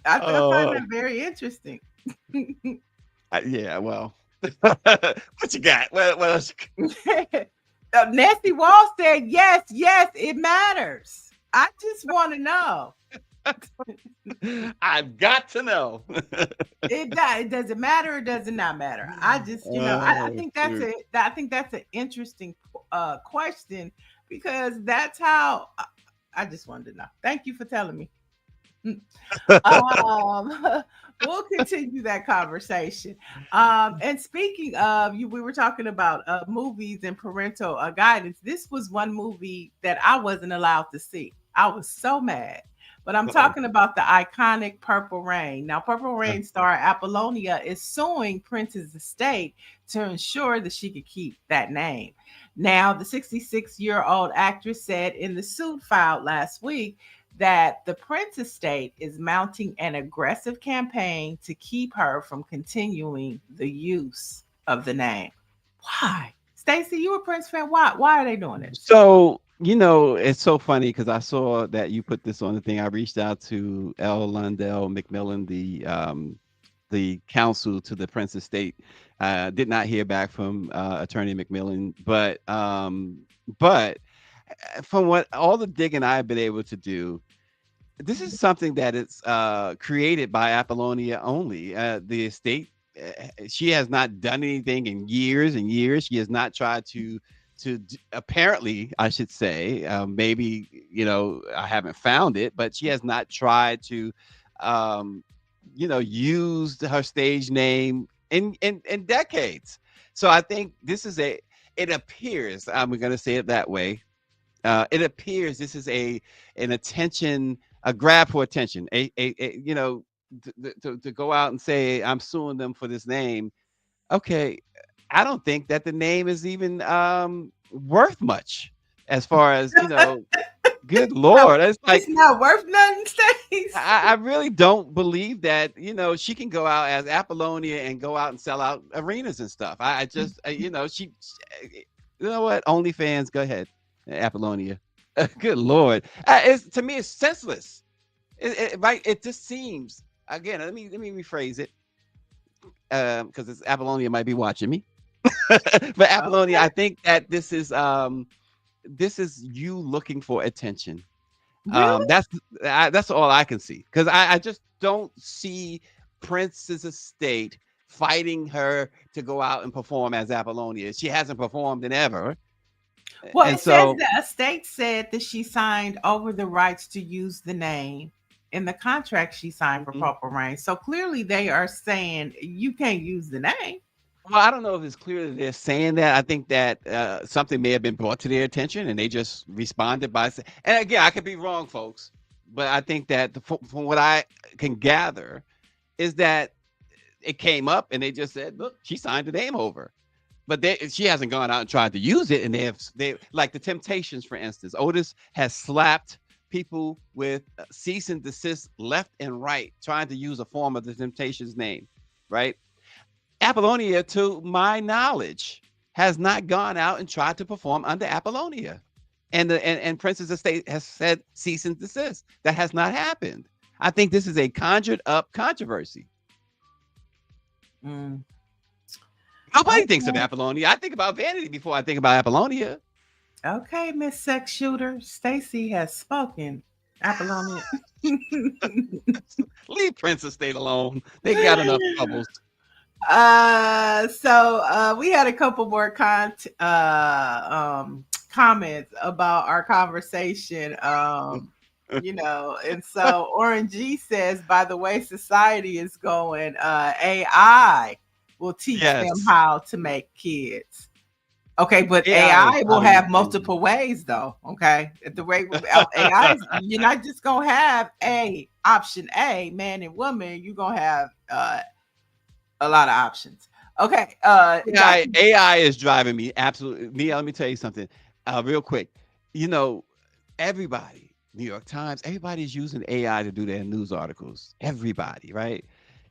[SPEAKER 5] I find that very interesting.
[SPEAKER 4] Yeah, well. What you got? What else?
[SPEAKER 5] Nancy Wall said, yes, it matters. I just want to know.
[SPEAKER 4] I've got to know.
[SPEAKER 5] It doesn't matter. It does not matter. I just, I think that's it. I think that's an interesting question, because that's how I just wanted to know. Thank you for telling me. We'll continue that conversation. And speaking of, we were talking about movies and parental guidance. This was one movie that I wasn't allowed to see. I was so mad. But I'm talking about the iconic Purple Rain. Now, Purple Rain star Apollonia is suing Prince's estate to ensure that she could keep that name. Now, the 66-year-old actress said in the suit filed last week that the Prince estate is mounting an aggressive campaign to keep her from continuing the use of the name. Why? Stacy, you a Prince fan. Why are they doing it?
[SPEAKER 4] So, it's so funny because I saw that you put this on the thing. I reached out to L. Lundell McMillan, the counsel to the Prince estate. Did not hear back from Attorney McMillan, but from what all the digging I've been able to do, this is something that is created by Apollonia only. The estate, she has not done anything in years and years. She has not tried to apparently, I should say, maybe, I haven't found it, but she has not tried to, use her stage name in decades. So I think this is it appears, I'm going to say it that way. It appears this is a grab for attention, to go out and say, I'm suing them for this name. Okay. I don't think that the name is even worth much as far as, good Lord. It's like,
[SPEAKER 5] it's not worth nothing, Stace.
[SPEAKER 4] I really don't believe that, she can go out as Apollonia and go out and sell out arenas and stuff. I just, she, you know what? OnlyFans, go ahead. Apollonia. Good Lord. To me, it's senseless. It just seems, again, let me rephrase it. Because Apollonia might be watching me. But Apollonia, I think that this is you looking for attention.
[SPEAKER 5] Really?
[SPEAKER 4] That's all I can see, because I just don't see Prince's estate fighting her to go out and perform as Apollonia. She hasn't performed in ever.
[SPEAKER 5] Well, it says the estate said that she signed over the rights to use the name in the contract she signed for Purple Rain. So clearly they are saying you can't use the name.
[SPEAKER 4] Well, I don't know if it's clear that they're saying that. I think that something may have been brought to their attention and they just responded by saying, and again, I could be wrong, folks, but I think that from what I can gather is that it came up and they just said, look, she signed the name over. But she hasn't gone out and tried to use it. And they like the Temptations, for instance. Otis has slapped people with cease and desist left and right, trying to use a form of the Temptations name, right? Apollonia, to my knowledge, has not gone out and tried to perform under Apollonia. And Prince's estate has said cease and desist. That has not happened. I think this is a conjured up controversy. Nobody thinks of Apollonia. I think about Vanity before I think about Apollonia.
[SPEAKER 5] Okay, Miss Sex Shooter, Stacy has spoken. Apollonia.
[SPEAKER 4] Leave Prince estate alone. They got enough troubles.
[SPEAKER 5] So we had a couple more comments about our conversation. And so Orange G says, by the way society is going, AI will teach them how to make kids. Okay, but
[SPEAKER 4] AI is
[SPEAKER 5] AI will
[SPEAKER 4] driving me
[SPEAKER 5] have
[SPEAKER 4] crazy.
[SPEAKER 5] multiple ways, though. Okay, at the rate of AI, you're not just gonna have option A, man and woman. You're gonna have a lot of options. Okay,
[SPEAKER 4] AI is driving me absolutely. Nia, let me tell you something, real quick. You know, everybody, New York Times, everybody's using AI to do their news articles. Everybody, right?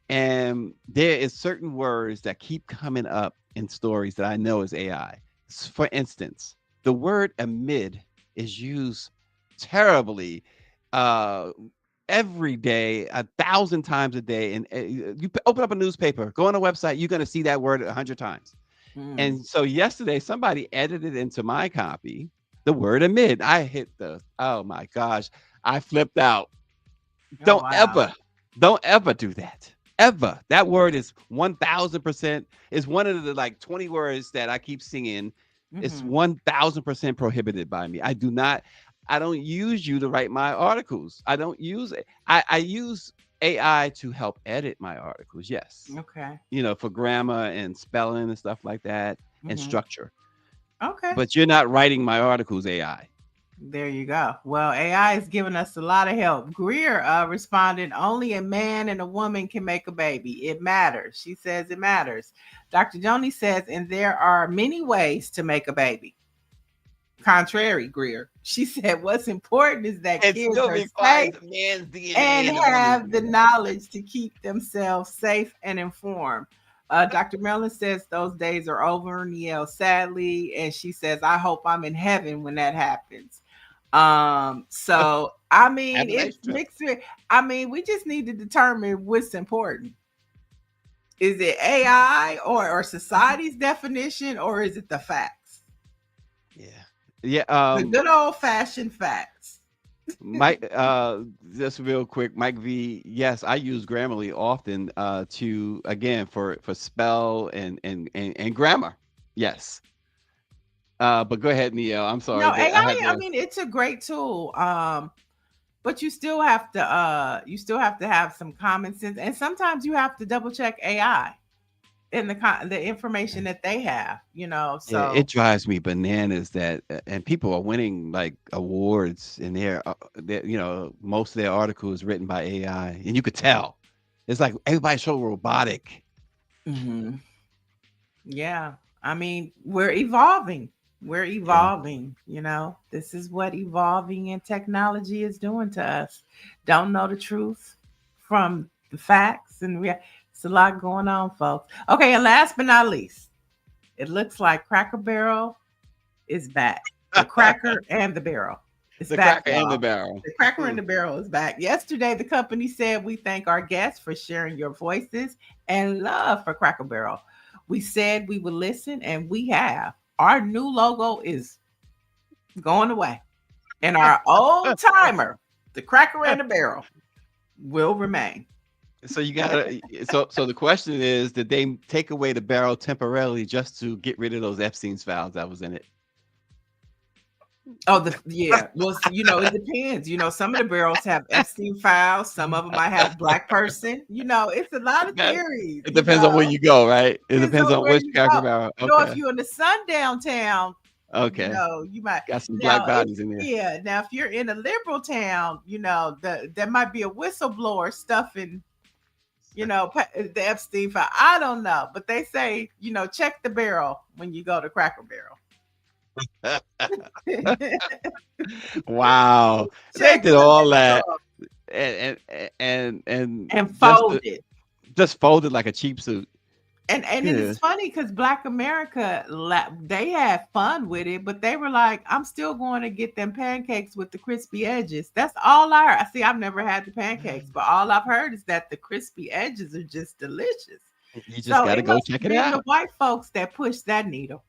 [SPEAKER 4] And there is certain words that keep coming up in stories that I know is AI. For instance, the word amid is used terribly uh every day, 1,000 times a day. And you open up a newspaper, go on a website, you're going to see that word 100 times. And so yesterday, somebody edited into my copy the word amid. I hit oh my gosh, I flipped out.
[SPEAKER 5] Oh,
[SPEAKER 4] Don't ever do that. Ever. That word is 1,000%. Is one of the like 20 words that I keep singing. It's 1,000% prohibited by me. I don't use you to write my articles. I don't use it. I use AI to help edit my articles. Yes.
[SPEAKER 5] Okay.
[SPEAKER 4] You know, for grammar and spelling and stuff like that and structure.
[SPEAKER 5] Okay.
[SPEAKER 4] But you're not writing my articles, AI.
[SPEAKER 5] There you go. Well, AI is giving us a lot of help. Greer responded, only a man and a woman can make a baby. It matters. She says it matters. Dr. Joni says, and there are many ways to make a baby. Contrary, Greer. She said, what's important is that
[SPEAKER 4] It
[SPEAKER 5] kids
[SPEAKER 4] still
[SPEAKER 5] are
[SPEAKER 4] requires
[SPEAKER 5] safe
[SPEAKER 4] a man's DNA
[SPEAKER 5] and
[SPEAKER 4] and a woman's
[SPEAKER 5] have the
[SPEAKER 4] DNA.
[SPEAKER 5] knowledge to keep themselves safe and informed. Dr. Marilyn says those days are over, Niele, sadly. And she says, I hope I'm in heaven when that happens. So I mean, it's mixed with, I mean, we just need to determine what's important. Is it AI or society's definition, or is it the facts?
[SPEAKER 4] Yeah.
[SPEAKER 5] The good old fashioned facts.
[SPEAKER 4] Mike, just real quick, Mike V. Yes, I use Grammarly often to again for spell and grammar. Yes. But go ahead, Niele. I'm sorry.
[SPEAKER 5] No, AI, I mean, it's a great tool. But you still have to have some common sense, and sometimes you have to double check AI in the information that they have, you know. So
[SPEAKER 4] yeah, it drives me bananas that and people are winning like awards in you know, most of their articles written by AI, and you could tell it's like everybody's so robotic.
[SPEAKER 5] Yeah, I mean, we're evolving. You know. This is what evolving in technology is doing to us. Don't know the truth from the facts, and it's a lot going on, folks. Okay, and last but not least, it looks like Cracker Barrel is back. The Cracker and the Barrel. It's
[SPEAKER 4] The
[SPEAKER 5] back,
[SPEAKER 4] Cracker and the
[SPEAKER 5] y'all.
[SPEAKER 4] Barrel.
[SPEAKER 5] The Cracker and the Barrel is back. Yesterday, the company said, we thank our guests for sharing your voices and love for Cracker Barrel. We said we would listen, and we have. Our new logo is going away. And our old timer, the Cracker and the Barrel, will remain.
[SPEAKER 4] So you gotta so the question is, did they take away the barrel temporarily just to get rid of those Epstein's files that was in it?
[SPEAKER 5] Oh, yeah. Well, you know, it depends. You know, some of the barrels have Epstein files. Some of them might have black person. You know, it's a lot of theories.
[SPEAKER 4] It depends on where you go, right? It depends on which Cracker Barrel.
[SPEAKER 5] You know, if you're in the sundown town,
[SPEAKER 4] okay,
[SPEAKER 5] you know, you might
[SPEAKER 4] got some black bodies in there.
[SPEAKER 5] Yeah. Now, if you're in a liberal town, you know, there might be a whistleblower stuffing, you know, the Epstein file. I don't know, but they say, you know, check the barrel when you go to Cracker Barrel.
[SPEAKER 4] Wow, they did all that and
[SPEAKER 5] folded,
[SPEAKER 4] just folded like a cheap suit.
[SPEAKER 5] And it's funny because Black America, they had fun with it, but they were like, I'm still going to get them pancakes with the crispy edges. That's all I heard. See, I've never had the pancakes, but all I've heard is that the crispy edges are just delicious.
[SPEAKER 4] You just got to go check it out.
[SPEAKER 5] The white folks that push that needle.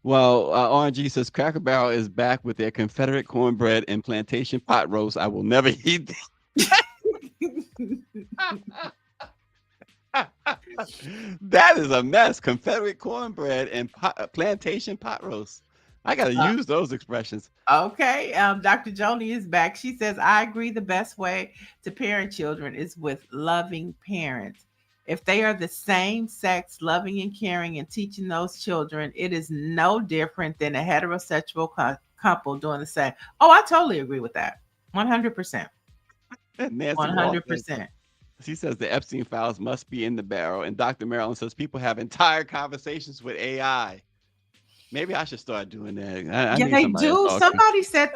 [SPEAKER 4] Well, RNG says Cracker Barrel is back with their Confederate cornbread and plantation pot roast. I will never eat. That is a mess. Confederate cornbread and plantation pot roast. I got to use those expressions.
[SPEAKER 5] Okay. Dr. Joni is back. She says, I agree the best way to parent children is with loving parents. If they are the same sex, loving and caring and teaching those children, it is no different than a heterosexual couple doing the same. Oh, I totally agree with that. 100%.
[SPEAKER 4] Nancy Wall says,
[SPEAKER 5] 100%.
[SPEAKER 4] she says the Epstein files must be in the barrel. And Dr. Marilyn says people have entire conversations with AI. Maybe I should start doing that. I
[SPEAKER 5] Yeah,
[SPEAKER 4] need
[SPEAKER 5] they
[SPEAKER 4] somebody to
[SPEAKER 5] do.
[SPEAKER 4] talk to.
[SPEAKER 5] Somebody said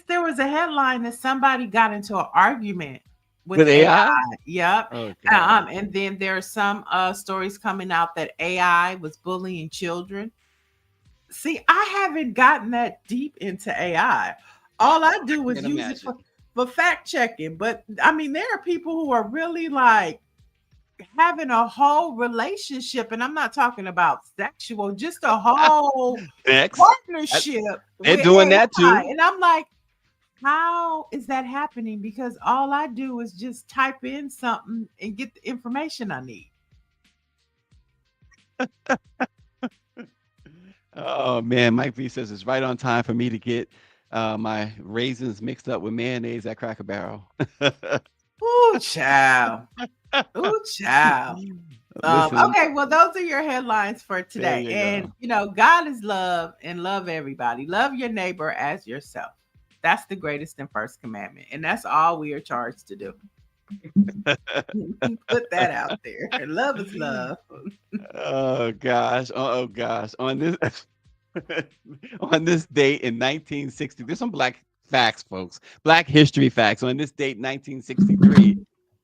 [SPEAKER 5] there was a headline that somebody got into an argument with
[SPEAKER 4] With AI?
[SPEAKER 5] AI. Yep.
[SPEAKER 4] Oh, God.
[SPEAKER 5] And then there are some stories coming out that AI was bullying children. See, I haven't gotten that deep into AI. All I do is
[SPEAKER 4] can
[SPEAKER 5] use it
[SPEAKER 4] imagine.
[SPEAKER 5] for fact checking. But I mean, there are people who are really like having a whole relationship, and I'm not talking about sexual, just a whole
[SPEAKER 4] Next.
[SPEAKER 5] partnership
[SPEAKER 4] They're
[SPEAKER 5] with
[SPEAKER 4] doing that
[SPEAKER 5] AI.
[SPEAKER 4] too.
[SPEAKER 5] And I'm like, how is that happening? Because all I do is just type in something and get the information I need.
[SPEAKER 4] Oh man, Mike V says it's right on time for me to get my raisins mixed up with mayonnaise at Cracker Barrel.
[SPEAKER 5] Ooh, child. Ooh, child.
[SPEAKER 4] Listen,
[SPEAKER 5] Okay, well, those are your headlines for
[SPEAKER 4] there
[SPEAKER 5] today.
[SPEAKER 4] you
[SPEAKER 5] And
[SPEAKER 4] go.
[SPEAKER 5] you know, God is love and love everybody. Love your neighbor as yourself. That's the greatest and first commandment. And that's all we are charged to do. Put that out there. Love is love.
[SPEAKER 4] Oh gosh. Oh gosh. On this on this date in 1960, there's some black facts, folks. Black history facts. On this date, 1963,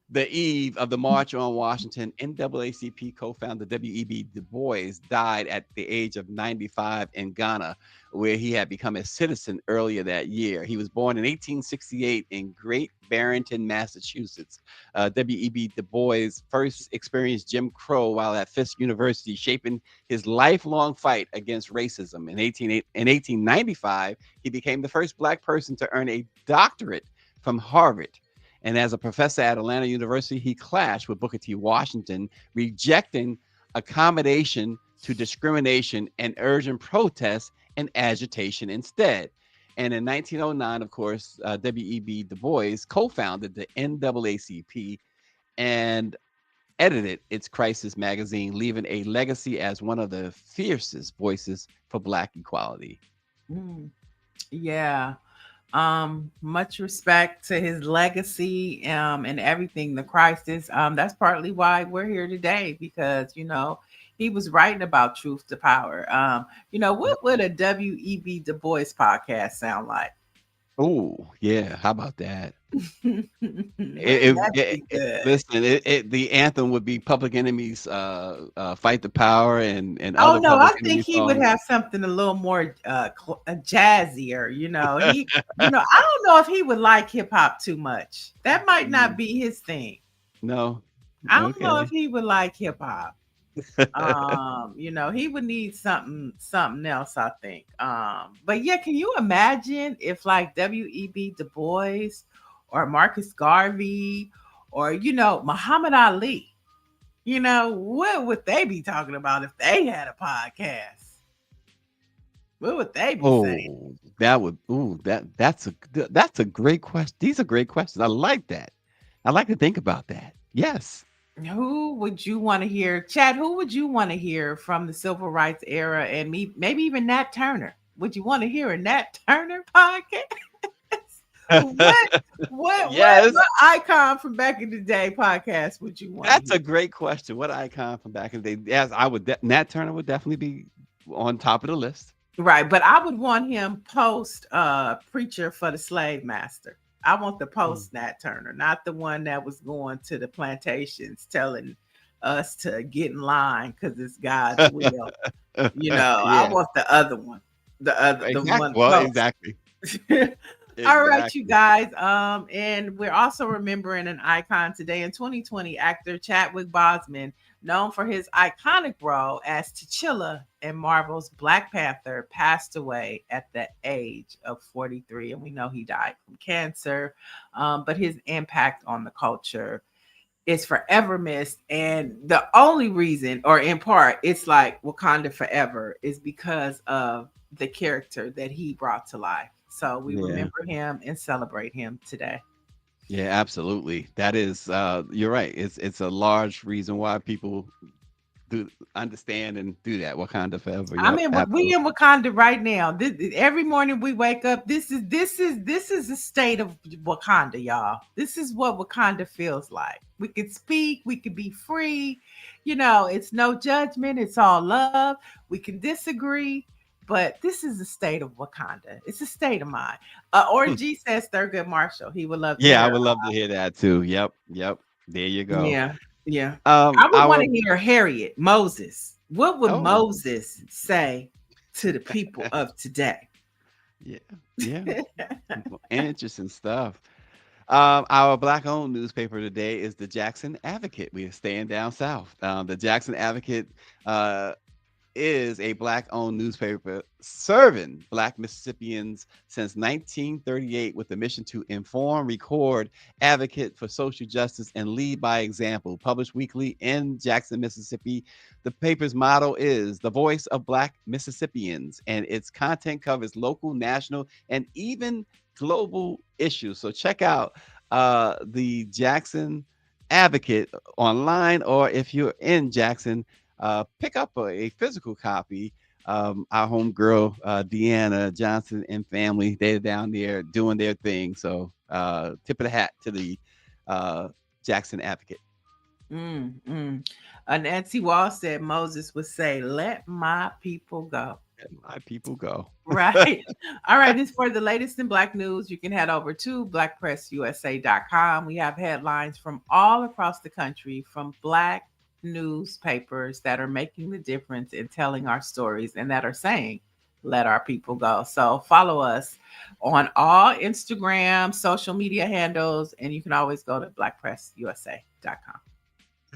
[SPEAKER 4] the eve of the March on Washington, NAACP co-founder W.E.B. Du Bois died at the age of 95 in Ghana, where he had become a citizen earlier that year. He was born in 1868 in Great Barrington, Massachusetts. W.E.B. Du Bois first experienced Jim Crow while at Fisk University, shaping his lifelong fight against racism. In 1895, he became the first Black person to earn a doctorate from Harvard. And as a professor at Atlanta University, he clashed with Booker T. Washington, rejecting accommodation to discrimination and urging protest and agitation instead. And in 1909, of course, W.E.B. Du Bois co-founded the NAACP and edited its Crisis magazine, leaving a legacy as one of the fiercest voices for Black equality.
[SPEAKER 5] Yeah. Much respect to his legacy and everything, the crisis. That's partly why we're here today, because you know he was writing about truth to power. You know, what would a W.E.B. Du Bois podcast sound like?
[SPEAKER 4] Oh, yeah. How about that?
[SPEAKER 5] Wouldn't that be good?
[SPEAKER 4] Listen, the anthem would be Public Enemy's Fight the Power and
[SPEAKER 5] Oh
[SPEAKER 4] other
[SPEAKER 5] no,
[SPEAKER 4] Public
[SPEAKER 5] I
[SPEAKER 4] Enemy
[SPEAKER 5] think he would
[SPEAKER 4] songs.
[SPEAKER 5] have something a little more jazzier. You know, I don't know if he would like hip hop too much. That might not be his thing.
[SPEAKER 4] No.
[SPEAKER 5] I don't know if
[SPEAKER 4] Okay.
[SPEAKER 5] he would like hip hop. You know, he would need something else, I think. But yeah, can you imagine if like W.E.B. Du Bois or Marcus Garvey or you know Muhammad Ali, you know, what would they be talking about if they had a podcast? What would they be saying?
[SPEAKER 4] Oh, that would. Ooh, that's a great question. These are great questions. I like that. I like to think about that. Yes.
[SPEAKER 5] Who would you want to hear? Chad, who would you want to hear from the civil rights era and maybe even Nat Turner? Would you want to hear a Nat Turner podcast?
[SPEAKER 4] Yes.
[SPEAKER 5] What icon from back in the day podcast would you want
[SPEAKER 4] That's
[SPEAKER 5] to
[SPEAKER 4] a great question. What icon from back in the day? Yes, I would. Nat Turner would definitely be on top of the list.
[SPEAKER 5] hear? Right, but I would want him post preacher for the slave master. I want the post Nat Turner, not the one that was going to the plantations telling us to get in line because it's God's will. You know, I
[SPEAKER 4] Yeah.
[SPEAKER 5] want the other one. The
[SPEAKER 4] Exactly.
[SPEAKER 5] one
[SPEAKER 4] Well,
[SPEAKER 5] post.
[SPEAKER 4] exactly.
[SPEAKER 5] All right, you
[SPEAKER 4] Exactly.
[SPEAKER 5] guys. And we're also remembering an icon today. In 2020, actor Chadwick Boseman, known for his iconic role as T'Challa in Marvel's Black Panther, passed away at the age of 43. And we know he died from cancer. But his impact on the culture is forever missed. And the only reason, or in part, it's like Wakanda Forever, is because of the character that he brought to life. So we
[SPEAKER 4] Yeah.
[SPEAKER 5] remember him and celebrate him today.
[SPEAKER 4] Yeah, absolutely. That is, you're right. It's a large reason why people do understand and do that. Wakanda forever.
[SPEAKER 5] I
[SPEAKER 4] Yep,
[SPEAKER 5] mean, we
[SPEAKER 4] absolutely.
[SPEAKER 5] in Wakanda right now. Every morning we wake up. This is the state of Wakanda, y'all. This is what Wakanda feels like. We could speak. We could be free. It's no judgment. It's all love. We can disagree, but this is the state of Wakanda. It's a state of mind. Org says Thurgood Marshall. He would love to
[SPEAKER 4] Yeah, I
[SPEAKER 5] hear.
[SPEAKER 4] would love to hear that too. Yep, yep. There you go.
[SPEAKER 5] Yeah, yeah. I would want
[SPEAKER 4] Our
[SPEAKER 5] to hear Harriet Moses. What would
[SPEAKER 4] oh
[SPEAKER 5] Moses say to the people of today?
[SPEAKER 4] yeah, yeah. Interesting stuff. Our black-owned newspaper today is the Jackson Advocate. We are staying down south. The Jackson Advocate uh, is a black-owned newspaper serving black Mississippians since 1938 with the mission to inform, record, advocate for social justice, and lead by example. Published weekly in Jackson, Mississippi. The paper's motto is the voice of black Mississippians, and its content covers local, national, and even global issues. So check out the Jackson Advocate online, or if you're in Jackson, pick up a physical copy. Our homegirl, Deanna Johnson and family, they're down there doing their thing. So tip of the hat to the Jackson Advocate.
[SPEAKER 5] Mm, mm. Nancy Wall said Moses would say, "Let my people go."
[SPEAKER 4] Let my people go.
[SPEAKER 5] Right. All right. This for the latest in Black news. You can head over to BlackPressUSA.com. We have headlines from all across the country from Black newspapers that are making the difference in telling our stories and that are saying, let our people go. So follow us on all Instagram, social media handles, and you can always go to BlackPressUSA.com.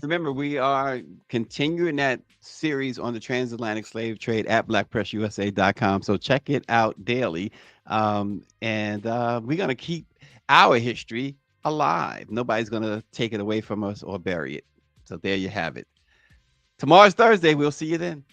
[SPEAKER 4] Remember, we are continuing that series on the transatlantic slave trade at BlackPressUSA.com. So check it out daily. And we're going to keep our history alive. Nobody's going to take it away from us or bury it. So there you have it. Tomorrow's Thursday. We'll see you then.